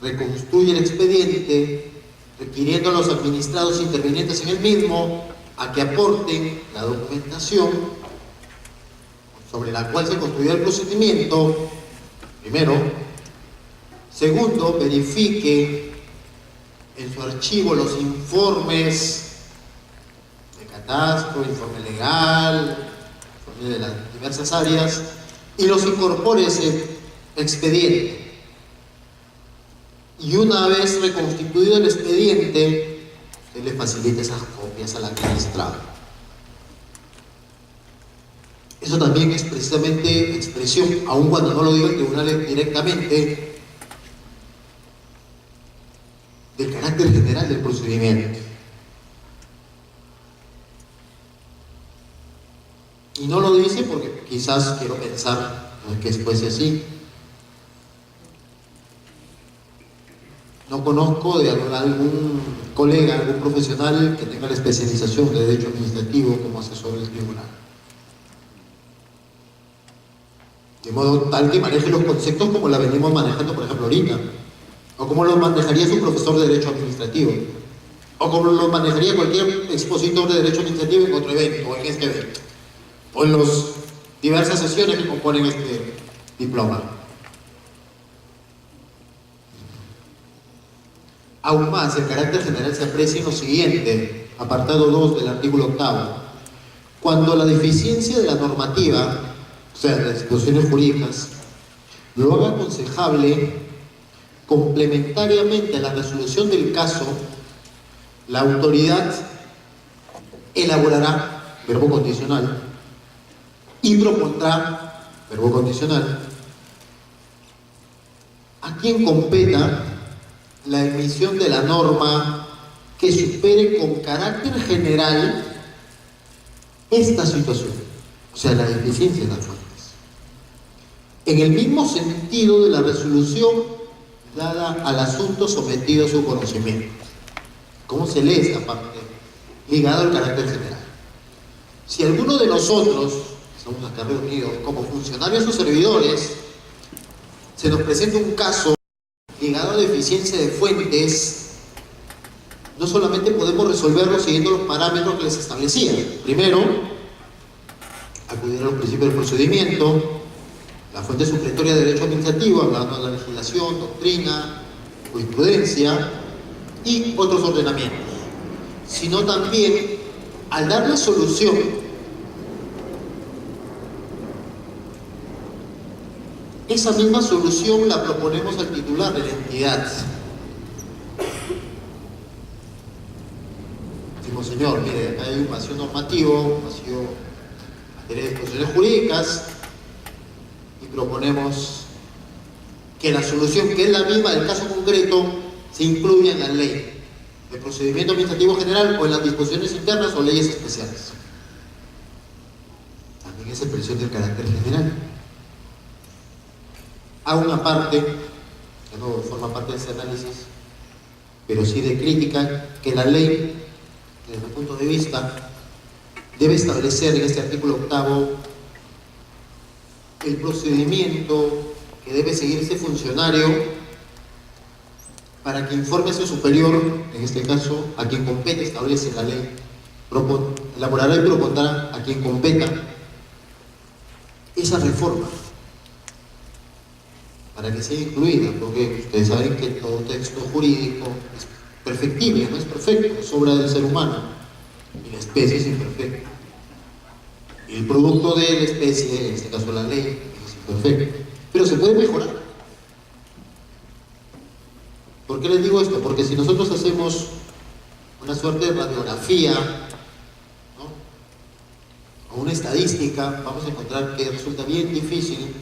reconstruye el expediente, requiriendo a los administrados intervinientes en el mismo a que aporten la documentación sobre la cual se construyó el procedimiento, primero. Segundo, verifique en su archivo los informes de catastro, informe legal, informe de las diversas áreas, y los incorpore ese expediente. Y una vez reconstituido el expediente, usted le facilita esas copias al administrado. Eso también es precisamente expresión, aun cuando no lo diga el tribunal directamente, del carácter general del procedimiento. Y no lo dice porque quizás quiero pensar que fuese así. No conozco de algún colega, algún profesional que tenga la especialización de derecho administrativo como asesor del tribunal. De modo tal que maneje los conceptos como la venimos manejando, por ejemplo, ahorita, o como lo manejaría su profesor de Derecho Administrativo, o como lo manejaría cualquier expositor de Derecho Administrativo en otro evento, o en este evento, o en las diversas sesiones que componen este diploma. Aún más, el carácter general se aprecia en lo siguiente, apartado 2 del artículo 8. Cuando la deficiencia de la normativa, o sea, las disposiciones jurídicas, lo haga aconsejable, complementariamente a la resolución del caso, la autoridad elaborará, verbo condicional, y propondrá, verbo condicional, a quien competa la emisión de la norma que supere con carácter general esta situación, o sea, la deficiencia de las fuentes. En el mismo sentido de la resolución dada al asunto sometido a su conocimiento. ¿Cómo se lee esta parte? Ligado al carácter general. Si alguno de nosotros, que estamos acá reunidos, como funcionarios o servidores, se nos presenta un caso ligado a deficiencia de fuentes, no solamente podemos resolverlo siguiendo los parámetros que les establecía. Primero, acudir a los principios del procedimiento, la fuente supletoria de derecho administrativo, hablando de la legislación, doctrina, jurisprudencia y otros ordenamientos, sino también al dar la solución, esa misma solución la proponemos al titular de la entidad. Decimos, señor, mire, acá hay un vacío normativo, un vacío en materia de disposiciones jurídicas, y proponemos que la solución, que es la misma del caso concreto, se incluya en la ley de procedimiento administrativo general o en las disposiciones internas o leyes especiales. También es expresión del carácter general. Hago una parte, que no forma parte de ese análisis, pero sí de crítica, que la ley, desde mi punto de vista, debe establecer en este artículo 8º el procedimiento que debe seguir ese funcionario para que informe a su superior, en este caso, a quien compete, establece la ley, elaborará y propondrá a quien competa esa reforma para que sea incluida, porque ustedes saben que todo texto jurídico es perfectible, no es perfecto, es obra del ser humano y la especie es imperfecta. Y el producto de la especie, en este caso la ley, es imperfecto, pero se puede mejorar. ¿Por qué les digo esto? Porque si nosotros hacemos una suerte de radiografía, ¿no?, o una estadística, vamos a encontrar que resulta bien difícil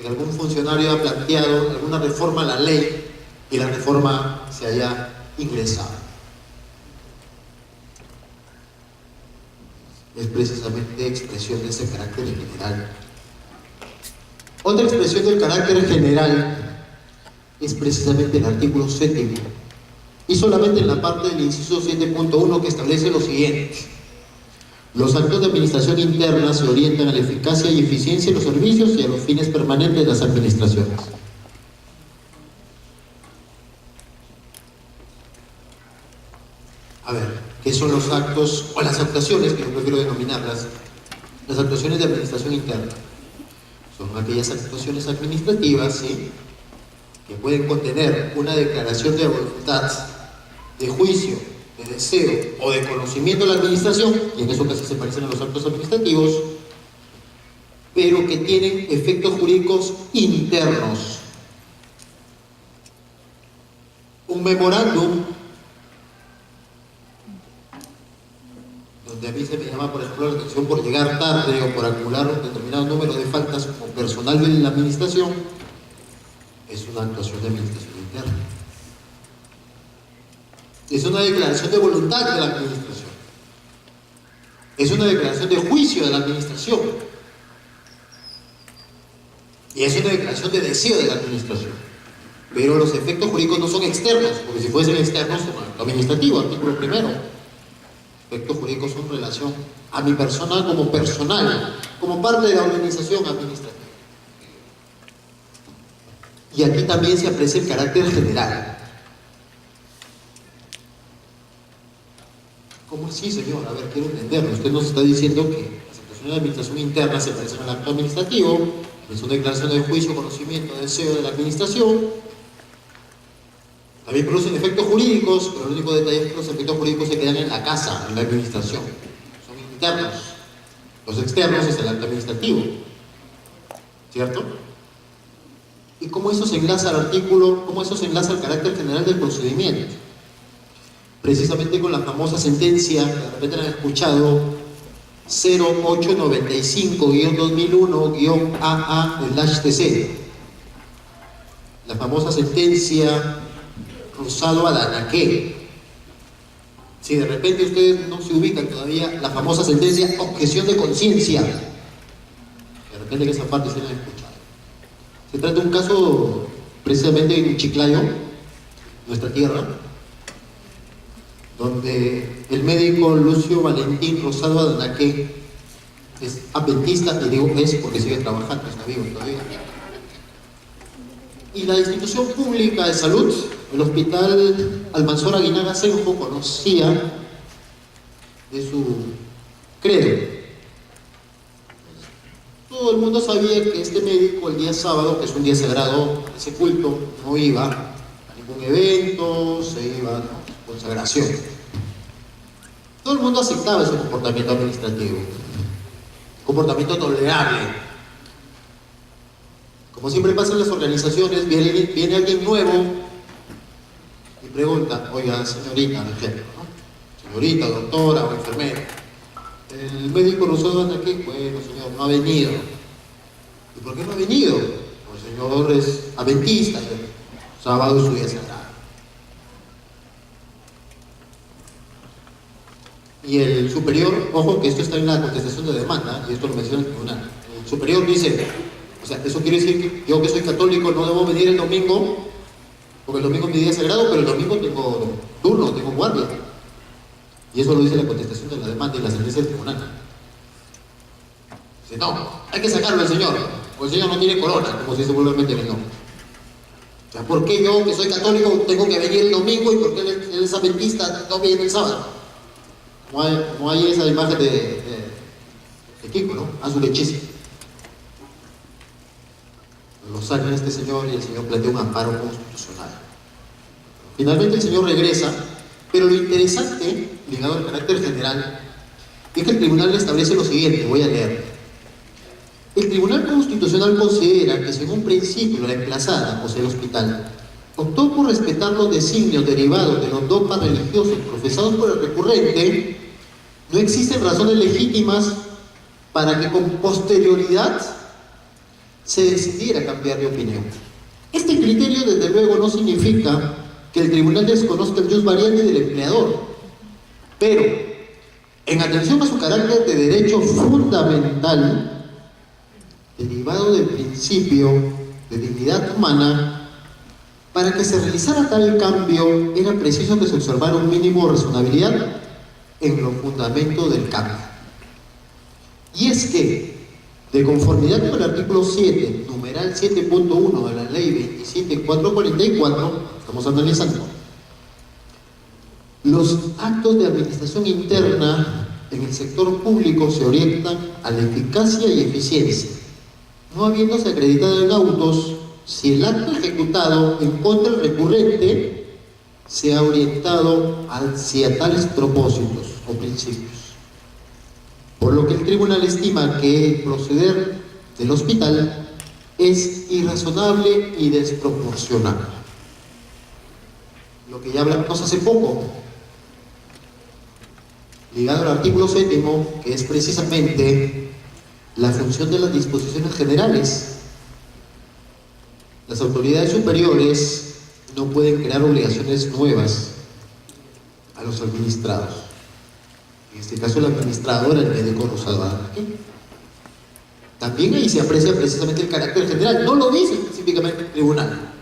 que algún funcionario haya planteado alguna reforma a la ley y la reforma se haya ingresado. Es precisamente expresión de ese carácter general. Otra expresión del carácter general es precisamente el artículo 7º, y solamente en la parte del inciso 7.1, que establece lo siguiente: los actos de administración interna se orientan a la eficacia y eficiencia de los servicios y a los fines permanentes de las administraciones. A ver, ¿qué son los actos o las actuaciones, que yo prefiero denominarlas? Las actuaciones de administración interna son aquellas actuaciones administrativas, ¿sí?, que pueden contener una declaración de voluntad, de juicio, de deseo o de conocimiento de la administración, y en eso casi se parecen a los actos administrativos, pero que tienen efectos jurídicos internos. Un memorándum, donde a mí se me llama, por ejemplo, la atención por llegar tarde o por acumular un determinado número de faltas como personal de la administración, es una actuación de administración interna. Es una declaración de voluntad de la administración. Es una declaración de juicio de la administración. Y es una declaración de deseo de la administración. Pero los efectos jurídicos no son externos, porque si fuesen externos son acto administrativo, artículo 1º. Efectos jurídicos son en relación a mi persona como personal, como parte de la organización administrativa. Y aquí también se aprecia el carácter general. ¿Cómo así, señor? A ver, quiero entenderlo. Usted nos está diciendo que las actuaciones de administración interna se parecen al acto administrativo, es una declaración de juicio, conocimiento, deseo de la administración. También producen efectos jurídicos, pero el único detalle es que los efectos jurídicos se quedan en la casa, en la administración. Son internos. Los externos es el acto administrativo. ¿Cierto? ¿Y cómo eso se enlaza al artículo, cómo eso se enlaza al carácter general del procedimiento? Precisamente con la famosa sentencia, que de repente han escuchado, 0895-2001-AA/TC. La famosa sentencia Rosado Adanaque. Si de repente ustedes no se ubican todavía, la famosa sentencia objeción de conciencia. De repente en esa parte se la han escuchado. Se trata de un caso precisamente en Chiclayo, nuestra tierra, donde el médico Lucio Valentín Rosado Adanaque es adventista, y digo es porque sigue trabajando, está vivo todavía. Y la institución pública de salud, el Hospital Almanzora Aguinaga Senjo, conocía de su credo. Todo el mundo sabía que este médico el día sábado, que es un día sagrado, ese culto, no iba a ningún evento, se iba a consagración. Todo el mundo aceptaba ese comportamiento administrativo, comportamiento tolerable. Como siempre pasa en las organizaciones, viene alguien nuevo y pregunta, oiga, señorita, por ejemplo, ¿no? Señorita, doctora o enfermera, el médico Rosado Adanaque, bueno, señor, no ha venido. ¿Y por qué no ha venido? Pues el señor es adventista, sábado es su día sagrado. Y el superior, ojo que esto está en la contestación de demanda, y esto lo menciona el tribunal, el superior dice, o sea, eso quiere decir que yo que soy católico no debo venir el domingo, porque el domingo es mi día sagrado, pero el domingo tengo turno, tengo guardia. Y eso lo dice la contestación de la demanda y la sentencia del tribunal. Dice, no, hay que sacarlo al señor, porque el señor no tiene corona, como se dice vulgarmente en el nombre. O sea, ¿por qué yo que soy católico tengo que venir el domingo y por qué él es adventista no viene el sábado? Como hay esa imagen de Kiko, ¿no? A su lechiza. Lo sacan a este señor y el señor plantea un amparo constitucional. Finalmente el señor regresa, pero lo interesante, ligado al carácter general, es que el tribunal establece lo siguiente, voy a leer. El Tribunal Constitucional considera que según principio la emplazada, o sea el hospital, optó por respetar los designios derivados de los dogmas religiosos profesados por el recurrente. No existen razones legítimas para que con posterioridad se decidiera cambiar de opinión. Este criterio, desde luego, no significa que el tribunal desconozca el jus variandi del empleador, pero, en atención a su carácter de derecho fundamental, derivado del principio de dignidad humana, para que se realizara tal cambio, era preciso que se observara un mínimo de razonabilidad en los fundamentos del cambio. Y es que, de conformidad con el artículo 7, numeral 7.1 de la ley 27444, estamos analizando, los actos de administración interna en el sector público se orientan a la eficacia y eficiencia, no habiéndose acreditado en autos si el acto ejecutado en contra del recurrente se ha orientado hacia tales propósitos o principios. Por lo que el tribunal estima que el proceder del hospital es irrazonable y desproporcionado. Lo que ya hablamos hace poco, ligado al artículo 7, que es precisamente la función de las disposiciones generales. Las autoridades superiores no pueden crear obligaciones nuevas a los administrados. En este caso, el administrador, el médico Rosado Adanaque. También ahí se aprecia precisamente el carácter general. No lo dice específicamente el tribunal.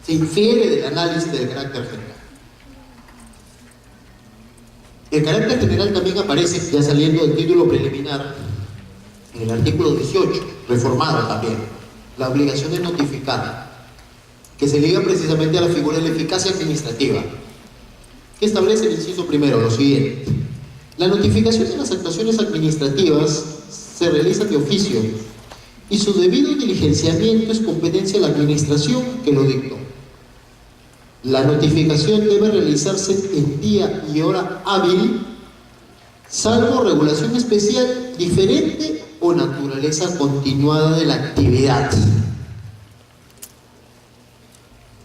Se infiere del análisis del carácter general. El carácter general también aparece, ya saliendo del título preliminar, en el artículo 18, reformado también, la obligación de notificar, que se liga precisamente a la figura de la eficacia administrativa, que establece el inciso primero lo siguiente: la notificación de las actuaciones administrativas se realiza de oficio y su debido diligenciamiento es competencia de la administración que lo dictó. La notificación debe realizarse en día y hora hábil, salvo regulación especial diferente o naturaleza continuada de la actividad.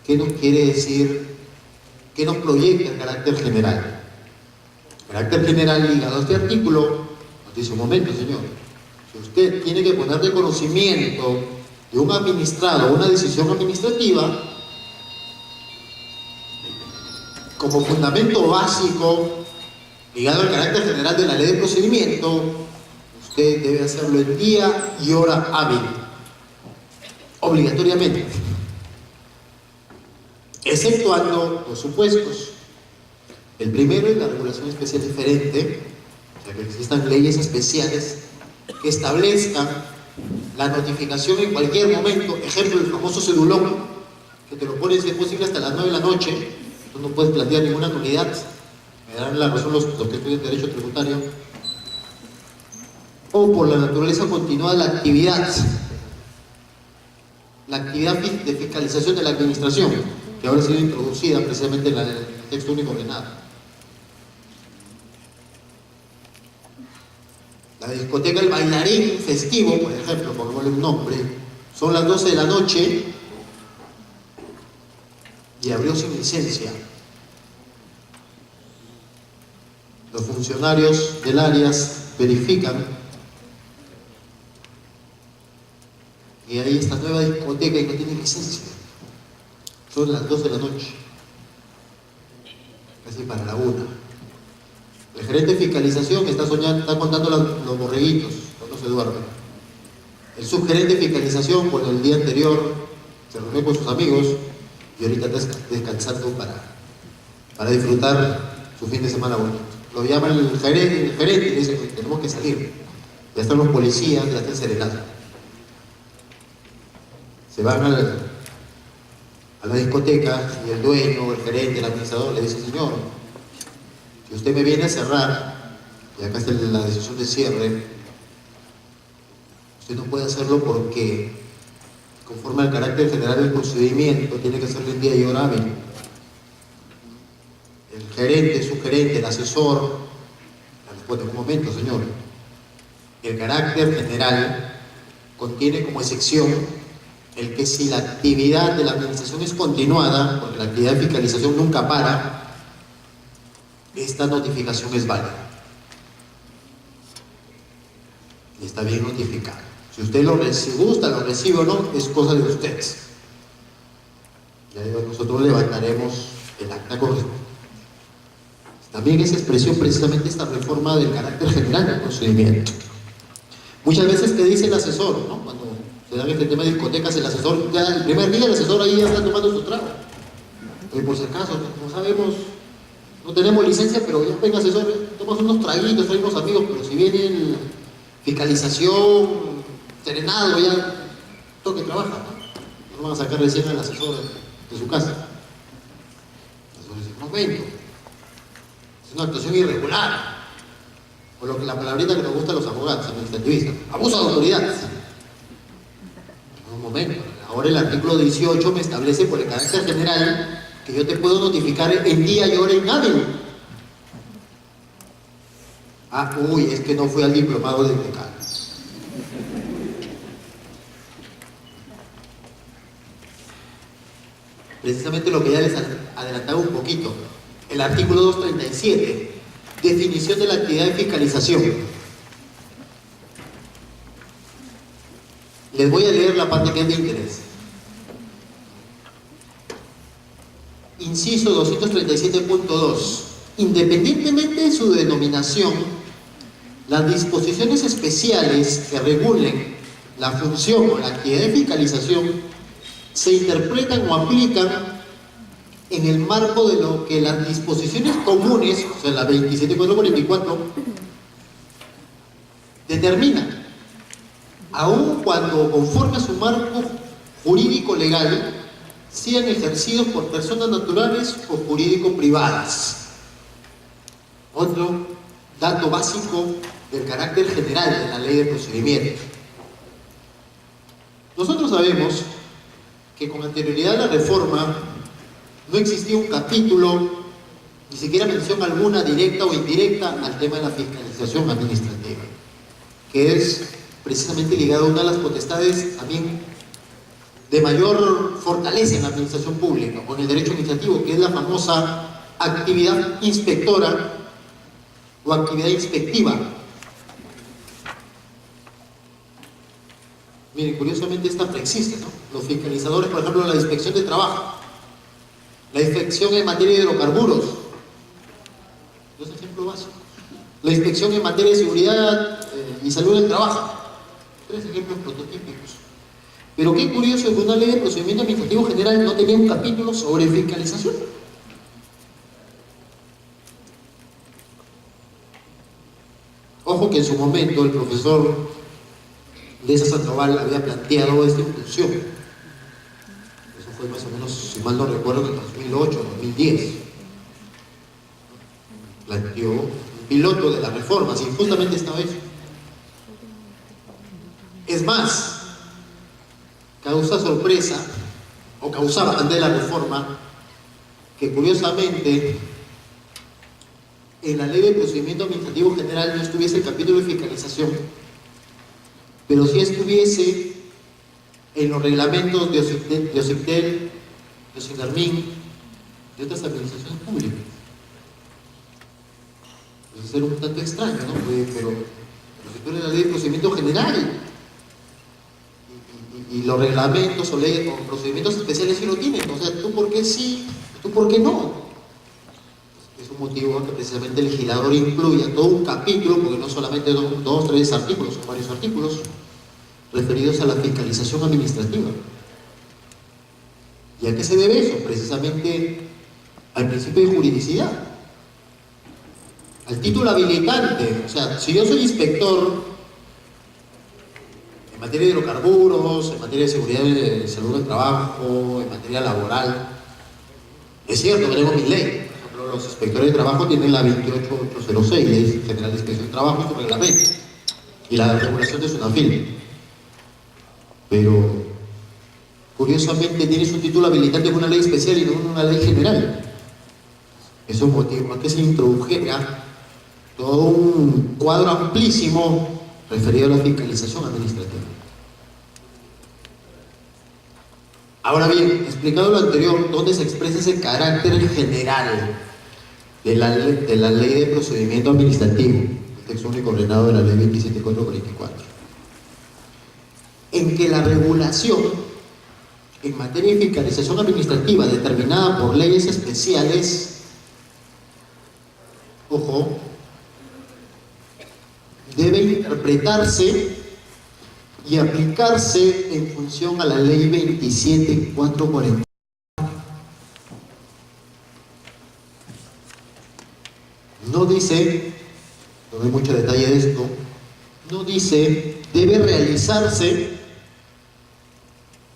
¿Qué nos quiere decir? ¿Qué nos proyecta el carácter general? El carácter general ligado a este artículo nos dice: un momento, señor, si usted tiene que poner de conocimiento de un administrado una decisión administrativa, como fundamento básico ligado al carácter general de la ley de procedimiento, usted debe hacerlo en día y hora hábil, obligatoriamente, exceptuando dos supuestos. El primero es la regulación especial diferente, o sea, que existan leyes especiales que establezcan la notificación en cualquier momento. Ejemplo, el famoso cedulón, que te lo pones si es posible hasta las 9 de la noche. Tú no puedes plantear ninguna nulidad. Me darán la razón los que estudian Derecho Tributario. O por la naturaleza continuada de la actividad de fiscalización de la administración, que habrá sido introducida precisamente en el texto único ordenado. La discoteca El Bailarín Festivo, por ejemplo, por darle un nombre, son las 12 de la noche y abrió sin licencia. Los funcionarios del áreas verifican y hay esta nueva discoteca y no tiene licencia. Son las 12 de la noche, casi para la 1. El gerente de fiscalización está contando los borreguitos cuando se duerme. El subgerente de fiscalización, por el día anterior, se reunió con sus amigos y ahorita está descansando para disfrutar su fin de semana bonito. Lo llama el gerente y le dice: tenemos que salir. Ya están los policías, ya están serenados. Se van a la discoteca y el dueño, el gerente, el administrador le dice: señor, si usted me viene a cerrar, y acá está la decisión de cierre, usted no puede hacerlo porque, conforme al carácter general del procedimiento, tiene que hacerlo en día y hora hábil. El gerente, su gerente, el asesor, le responde: un momento, señor, el carácter general contiene como excepción el que si la actividad de la administración es continuada, porque la actividad de fiscalización nunca para, esta notificación es válida. Y está bien notificado. Si usted lo gusta, lo recibe o no, es cosa de ustedes. Ya digo, nosotros levantaremos el acta correspondiente. También es expresión precisamente esta reforma del carácter general del procedimiento. Muchas veces te dice el asesor, ¿no? Cuando se dan este tema de discotecas, el asesor, ya el primer día el asesor ahí ya está tomando su trago. Oye, por si acaso, no sabemos, no tenemos licencia, pero ya venga asesor, tomas unos traguitos, hay unos amigos, pero si viene fiscalización, serenado, ya toque trabaja, ¿no? No van a sacar recién al asesor de su casa. El asesor dice: no vengo. Es una actuación irregular, o lo que la palabrita que nos gusta a los abogados administrativistas: abuso de autoridad. Un momento, ahora el artículo 18 me establece por el carácter general que yo te puedo notificar en día y hora inhábil. Es que no fui al diplomado del decano. Precisamente lo que ya les adelantaba un poquito. El artículo 237, definición de la actividad de fiscalización. Les voy a leer la parte que es de interés. Inciso 237.2. Independientemente de su denominación, las disposiciones especiales que regulen la función o la actividad de fiscalización se interpretan o aplican en el marco de lo que las disposiciones comunes, o sea, la 27.444, determinan, aun cuando conforme a su marco jurídico legal sean ejercidos por personas naturales o jurídico-privadas. Otro dato básico del carácter general de la ley de procedimiento. Nosotros sabemos que con anterioridad a la reforma no existía un capítulo, ni siquiera mención alguna directa o indirecta al tema de la fiscalización administrativa, que es precisamente ligado a una de las potestades también de mayor fortaleza en la administración pública, o en el derecho administrativo, que es la famosa actividad inspectora o actividad inspectiva. Miren, curiosamente esta preexiste, ¿no? Los fiscalizadores, por ejemplo, la inspección de trabajo, la inspección en materia de hidrocarburos, dos ejemplos básicos. La inspección en materia de seguridad y salud del trabajo, tres ejemplos prototípicos. Pero qué curioso es que una ley de procedimiento administrativo general no tenía un capítulo sobre fiscalización. Ojo que en su momento el profesor Leza Sandoval había planteado esta inclusión. Eso fue más o menos, si mal no recuerdo, en 2008, 2010. Planteó un piloto de las reformas y justamente esta vez. Es más, causa sorpresa, o causaba antes de la reforma, que curiosamente en la ley de procedimiento administrativo general no estuviese el capítulo de fiscalización, pero sí estuviese en los reglamentos de OCIPTEL, de SINARMIN, de otras administraciones públicas. Eso era un tanto extraño, ¿no? Pero si tú eres la ley de procedimiento general y los reglamentos o leyes o procedimientos especiales sí lo tienen, o sea, ¿tú por qué sí? ¿Tú por qué no? Es un motivo que precisamente el legislador incluya todo un capítulo, porque no solamente dos, tres artículos, son varios artículos referidos a la fiscalización administrativa. ¿Y a qué se debe eso? Precisamente al principio de juridicidad, al título habilitante. O sea, si yo soy inspector en materia de hidrocarburos, en materia de seguridad y salud del trabajo, en materia laboral, es cierto, tenemos mi ley. Por ejemplo, los inspectores de trabajo tienen la 28806, Ley General de Inspección de Trabajo, y su reglamento, y la regulación de SUNAFIL. Pero, curiosamente, tienes un título habilitante en una ley especial y no en una ley general. Eso motivó a que se introdujera todo un cuadro amplísimo referido a la fiscalización administrativa. Ahora bien, explicado lo anterior, ¿dónde se expresa ese carácter general de la ley de procedimiento administrativo? El texto único ordenado de la ley 27444. En que la regulación en materia de fiscalización administrativa determinada por leyes especiales, ojo, debe interpretarse y aplicarse en función a la ley 27440. No dice, no doy mucho detalle de esto, no dice debe realizarse,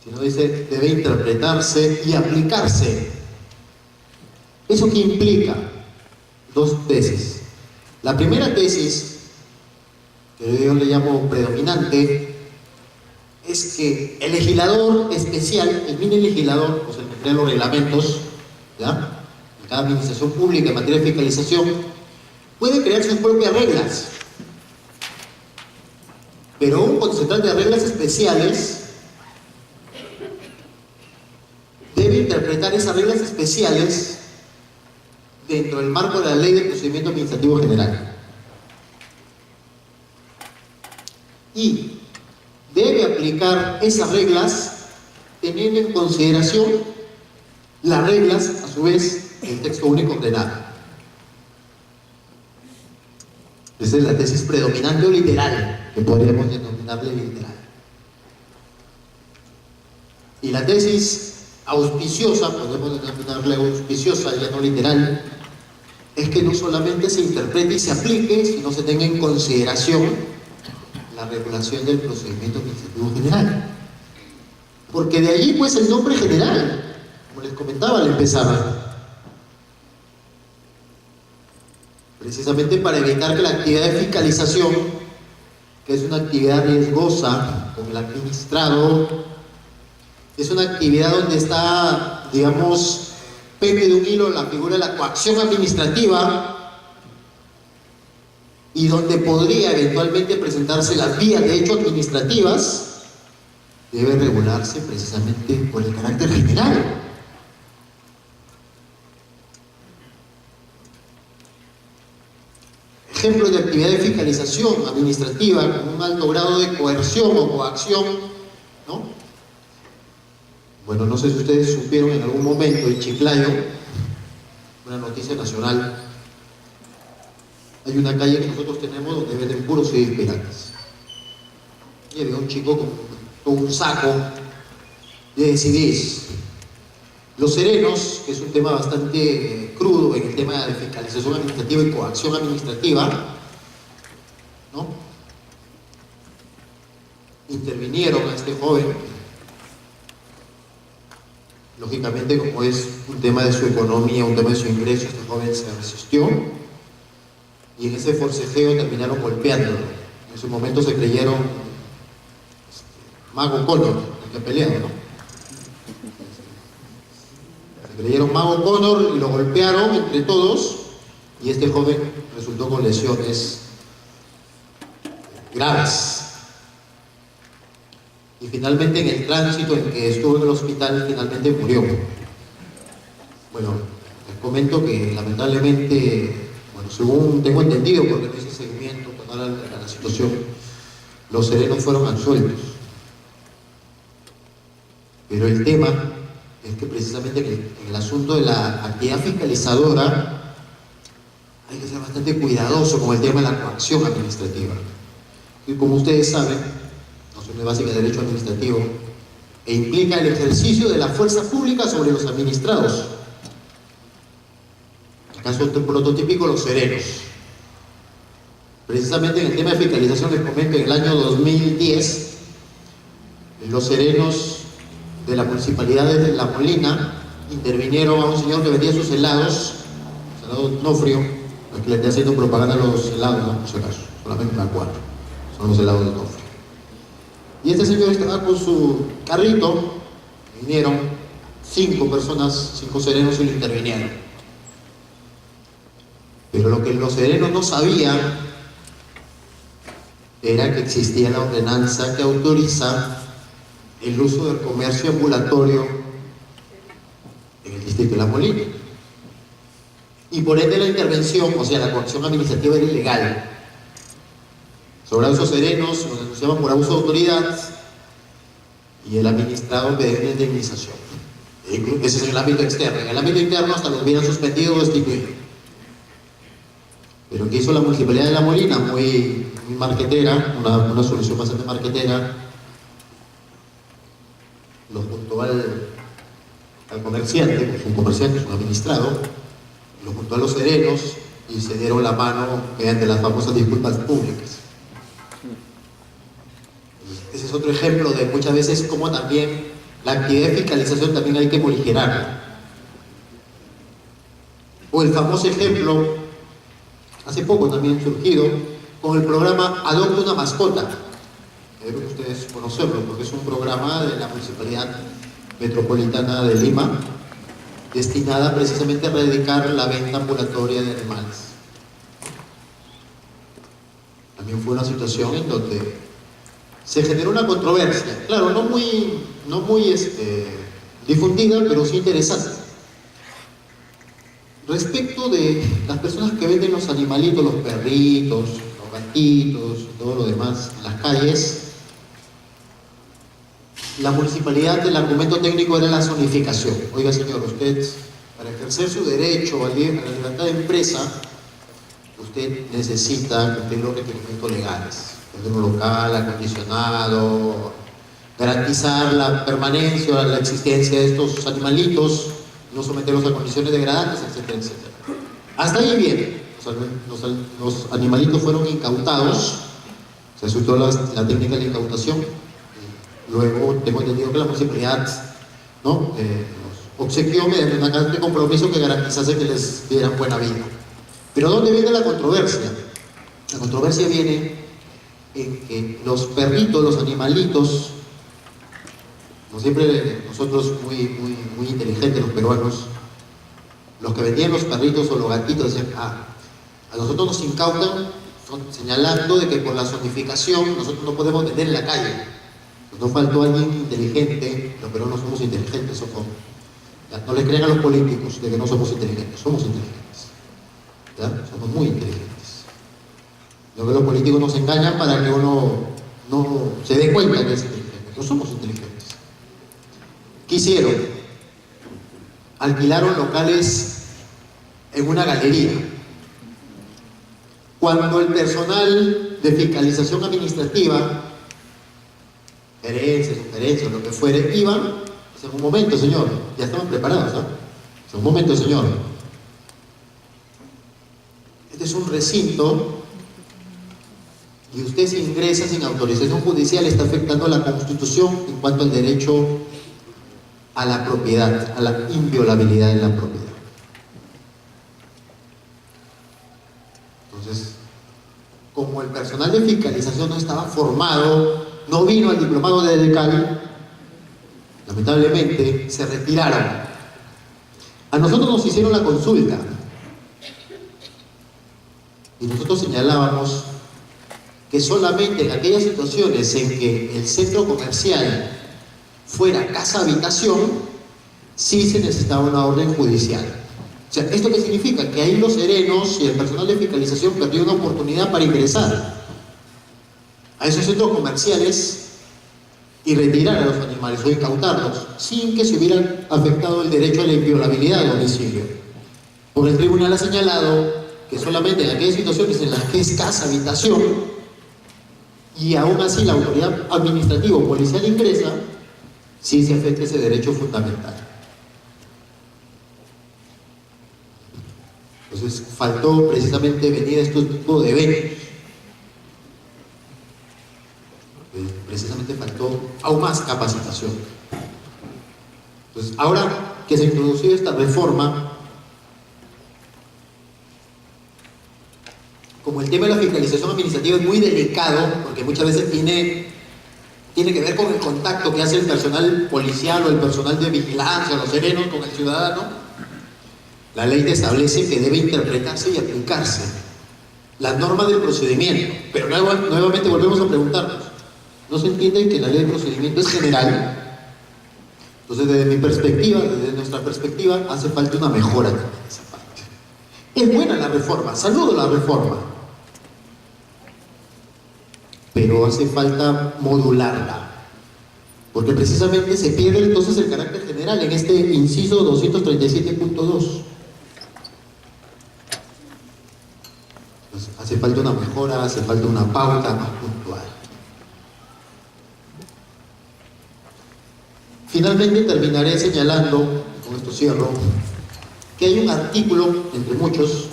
sino dice debe interpretarse y aplicarse. ¿Eso qué implica? Dos tesis. La primera tesis, que yo le llamo predominante, es que el legislador especial, el mini legislador, pues el que crea los reglamentos, ¿ya?, en cada administración pública en materia de fiscalización, puede crear sus propias reglas. Pero aún cuando se trata de reglas especiales, debe interpretar esas reglas especiales dentro del marco de la Ley de Procedimiento Administrativo General. Y debe aplicar esas reglas teniendo en consideración las reglas, a su vez, del texto único ordenado. Esa es la tesis predominante o literal, que podríamos denominarle literal. Y la tesis auspiciosa, podemos denominarle auspiciosa, ya no literal, es que no solamente se interprete y se aplique, sino se tenga en consideración la regulación del procedimiento administrativo general. Porque de allí pues el nombre general, como les comentaba al empezar, precisamente para evitar que la actividad de fiscalización, que es una actividad riesgosa con el administrado, es una actividad donde está, digamos, pende de un hilo la figura de la coacción administrativa, y donde podría eventualmente presentarse las vías de hecho administrativas, debe regularse precisamente por el carácter general. Ejemplos de actividad de fiscalización administrativa con un alto grado de coerción o coacción, ¿no? Bueno, no sé si ustedes supieron en algún momento en Chiclayo, una noticia nacional, hay una calle que nosotros tenemos donde venden puros CDs piratas. Y había un chico con un saco de CDs. Los serenos, que es un tema bastante crudo en el tema de fiscalización administrativa y coacción administrativa, ¿no? Intervinieron a este joven. Lógicamente, como es un tema de su economía, un tema de su ingreso, este joven se resistió y en ese forcejeo terminaron golpeándolo. En ese momento se creyeron Mago Connor, el que pelea, ¿no? Se creyeron Mago Connor y lo golpearon entre todos y este joven resultó con lesiones graves. Y finalmente en el tránsito en que estuvo en el hospital, finalmente murió. Bueno, les comento que lamentablemente, bueno, según tengo entendido, porque no hice seguimiento total a la situación, los serenos fueron absueltos. Pero el tema es que precisamente en el asunto de la actividad fiscalizadora hay que ser bastante cuidadoso con el tema de la coacción administrativa. Y como ustedes saben, noción básica de derecho administrativo, e implica el ejercicio de la fuerza pública sobre los administrados. El caso prototípico, los serenos. Precisamente en el tema de fiscalización les comento, en el año 2010, los serenos de la municipalidad de La Molina intervinieron a un señor que vendía sus helados no frío, aquí le estoy haciendo propaganda a los helados, no, por si acaso, solamente me acuerdo, son los helados de no frío. Y este señor estaba con su carrito, vinieron 5 personas, 5 serenos y lo intervinieron. Pero lo que los serenos no sabían era que existía la ordenanza que autoriza el uso del comercio ambulatorio en el distrito de La Molina. Y por ende la intervención, o sea, la coacción administrativa era ilegal. Sobre esos serenos los denunciaban por abuso de autoridad y el administrador pedía una indemnización. Ese es en el ámbito externo. En el ámbito interno hasta los hubieran suspendido o destituido. Pero ¿qué hizo la Municipalidad de La Molina? Muy marquetera, una solución bastante marquetera. Lo juntó al comerciante, pues un comerciante, es un administrado, lo juntó a los serenos y se dieron la mano mediante las famosas disculpas públicas. Ese es otro ejemplo de muchas veces cómo también la actividad de fiscalización también hay que morigerarla. O el famoso ejemplo, hace poco también surgido, con el programa Adopta una mascota. Deben ustedes conocerlo porque es un programa de la Municipalidad Metropolitana de Lima destinada precisamente a erradicar la venta ambulatoria de animales. También fue una situación en donde se generó una controversia, claro, no muy difundida, pero sí interesante, respecto de las personas que venden los animalitos, los perritos, los gatitos, todo lo demás en las calles. La municipalidad, el argumento técnico era la zonificación. Oiga señor, usted para ejercer su derecho a la libertad de empresa, usted necesita cumplir los requerimientos legales. Tener un local acondicionado, garantizar la permanencia, la existencia de estos animalitos, no someterlos a condiciones degradantes, etcétera, etcétera. Hasta ahí bien, los animalitos fueron incautados, se usó la técnica de incautación. Luego tengo entendido que la municipalidad, ¿no?, nos obsequió mediante una carta de compromiso que garantizase que les dieran buena vida. Pero ¿dónde viene la controversia? La controversia viene en que los perritos, los animalitos, como siempre nosotros muy inteligentes los peruanos, los que vendían los perritos o los gatitos decían, a nosotros nos incautan señalando de que por la zonificación nosotros no podemos vender en la calle. No faltó alguien inteligente, los peruanos somos inteligentes, ojo. Ya, no le crean a los políticos de que no somos inteligentes, somos inteligentes. ¿Ya? Somos muy inteligentes. Lo que los políticos nos engañan para que uno no se dé cuenta que es inteligente. No somos inteligentes. ¿Qué hicieron? Alquilaron locales en una galería. Cuando el personal de fiscalización administrativa, gerencias, sugerencias, lo que fuere, iban, en un momento, señor, ya estamos preparados, ¿no? En un momento, señor. Este es un recinto y usted se ingresa sin autorización judicial, está afectando la Constitución en cuanto al derecho a la propiedad, a la inviolabilidad de la propiedad. Entonces, como el personal de fiscalización no estaba formado, no vino al diplomado de decano, lamentablemente se retiraron. A nosotros nos hicieron la consulta y nosotros señalábamos que solamente en aquellas situaciones en que el centro comercial fuera casa-habitación, sí se necesitaba una orden judicial. O sea, ¿esto qué significa? Que ahí los serenos y el personal de fiscalización perdió una oportunidad para ingresar a esos centros comerciales y retirar a los animales o incautarlos sin que se hubiera afectado el derecho a la inviolabilidad del domicilio. Porque el tribunal ha señalado que solamente en aquellas situaciones en las que es casa-habitación y aún así la autoridad administrativa o policial ingresa, sí se afecta ese derecho fundamental. Entonces faltó precisamente venir a este tipo de eventos. Precisamente faltó aún más capacitación. Entonces, ahora que se ha introducido esta reforma, como el tema de la fiscalización administrativa es muy delicado, porque muchas veces tiene que ver con el contacto que hace el personal policial o el personal de vigilancia, los serenos con el ciudadano, la ley establece que debe interpretarse y aplicarse las normas del procedimiento. Pero nuevamente volvemos a preguntarnos, ¿no se entiende que la ley de procedimiento es general? Entonces, desde mi perspectiva, desde nuestra perspectiva, hace falta una mejora también en esa parte. Es buena la reforma, saludo la reforma, pero hace falta modularla, porque precisamente se pierde entonces el carácter general en este inciso 237.2. Hace falta una mejora, hace falta una pauta más puntual. Finalmente terminaré señalando, con esto cierro, que hay un artículo, entre muchos,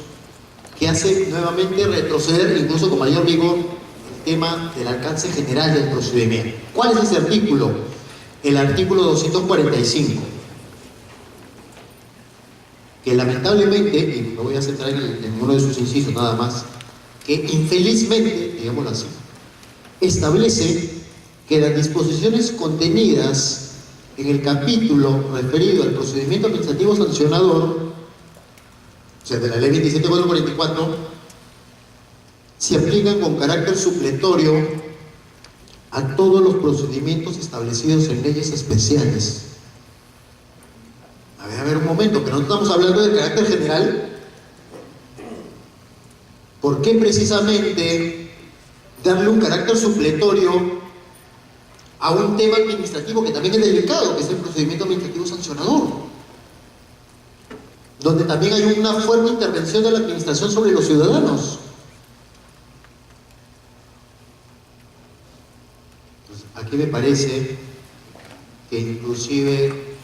que hace nuevamente retroceder, incluso con mayor vigor, el tema del alcance general del procedimiento. ¿Cuál es ese artículo? El artículo 245, que lamentablemente, y me voy a centrar en uno de sus incisos nada más, que infelizmente, digámoslo así, establece que las disposiciones contenidas en el capítulo referido al procedimiento administrativo sancionador, o sea, de la ley 27444, se aplican con carácter supletorio a todos los procedimientos establecidos en leyes especiales. A ver un momento, pero no estamos hablando del carácter general. ¿Por qué precisamente darle un carácter supletorio a un tema administrativo que también es delicado, que es el procedimiento administrativo sancionador, donde también hay una fuerte intervención de la administración sobre los ciudadanos? Entonces, aquí me parece que inclusive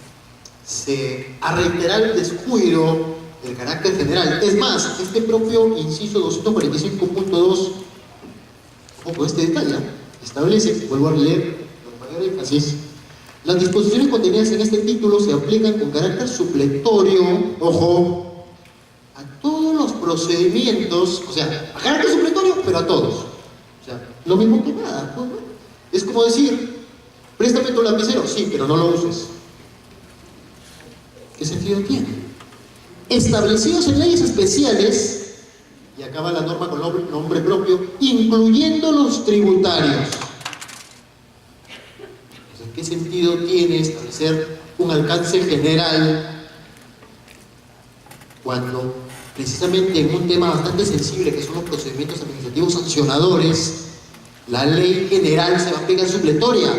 se ha reiterado el descuido del carácter general. Es más, este propio inciso 245.2, con este detalle, establece, vuelvo a leer con mayor énfasis, las disposiciones contenidas en este título se aplican con carácter supletorio, ojo, a todos los procedimientos, o sea, a carácter supletorio, pero a todos. O sea, lo mismo que nada, ¿no? Es como decir, préstame tu lapicero, sí, pero no lo uses. ¿Qué sentido tiene? Establecidos en leyes especiales, y acaba la norma con nombre propio, incluyendo los tributarios. sentido tiene establecer un alcance general cuando precisamente en un tema bastante sensible que son los procedimientos administrativos sancionadores, la ley general se va a aplicar supletoria?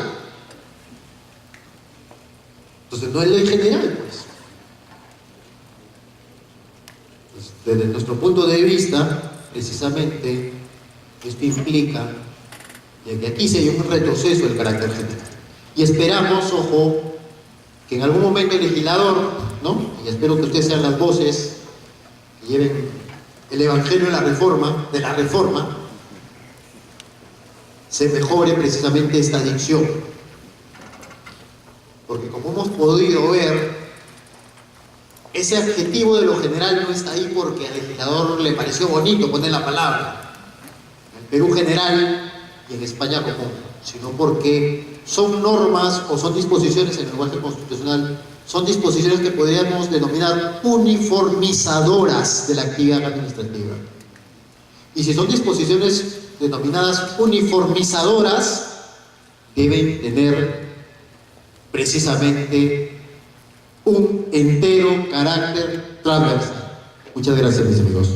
Entonces no es ley general, pues. Desde nuestro punto de vista, precisamente, esto implica que aquí se haya un retroceso del carácter general. Y esperamos, ojo, que en algún momento el legislador, ¿no? Y espero que ustedes sean las voces que lleven el evangelio de la reforma, se mejore precisamente esta dicción. Porque como hemos podido ver, ese adjetivo de lo general no está ahí porque al legislador le pareció bonito poner la palabra. En Perú general y en España común, sino porque son normas o son disposiciones en el lenguaje constitucional, son disposiciones que podríamos denominar uniformizadoras de la actividad administrativa. Y si son disposiciones denominadas uniformizadoras, deben tener precisamente un entero carácter transversal. Muchas gracias, mis amigos.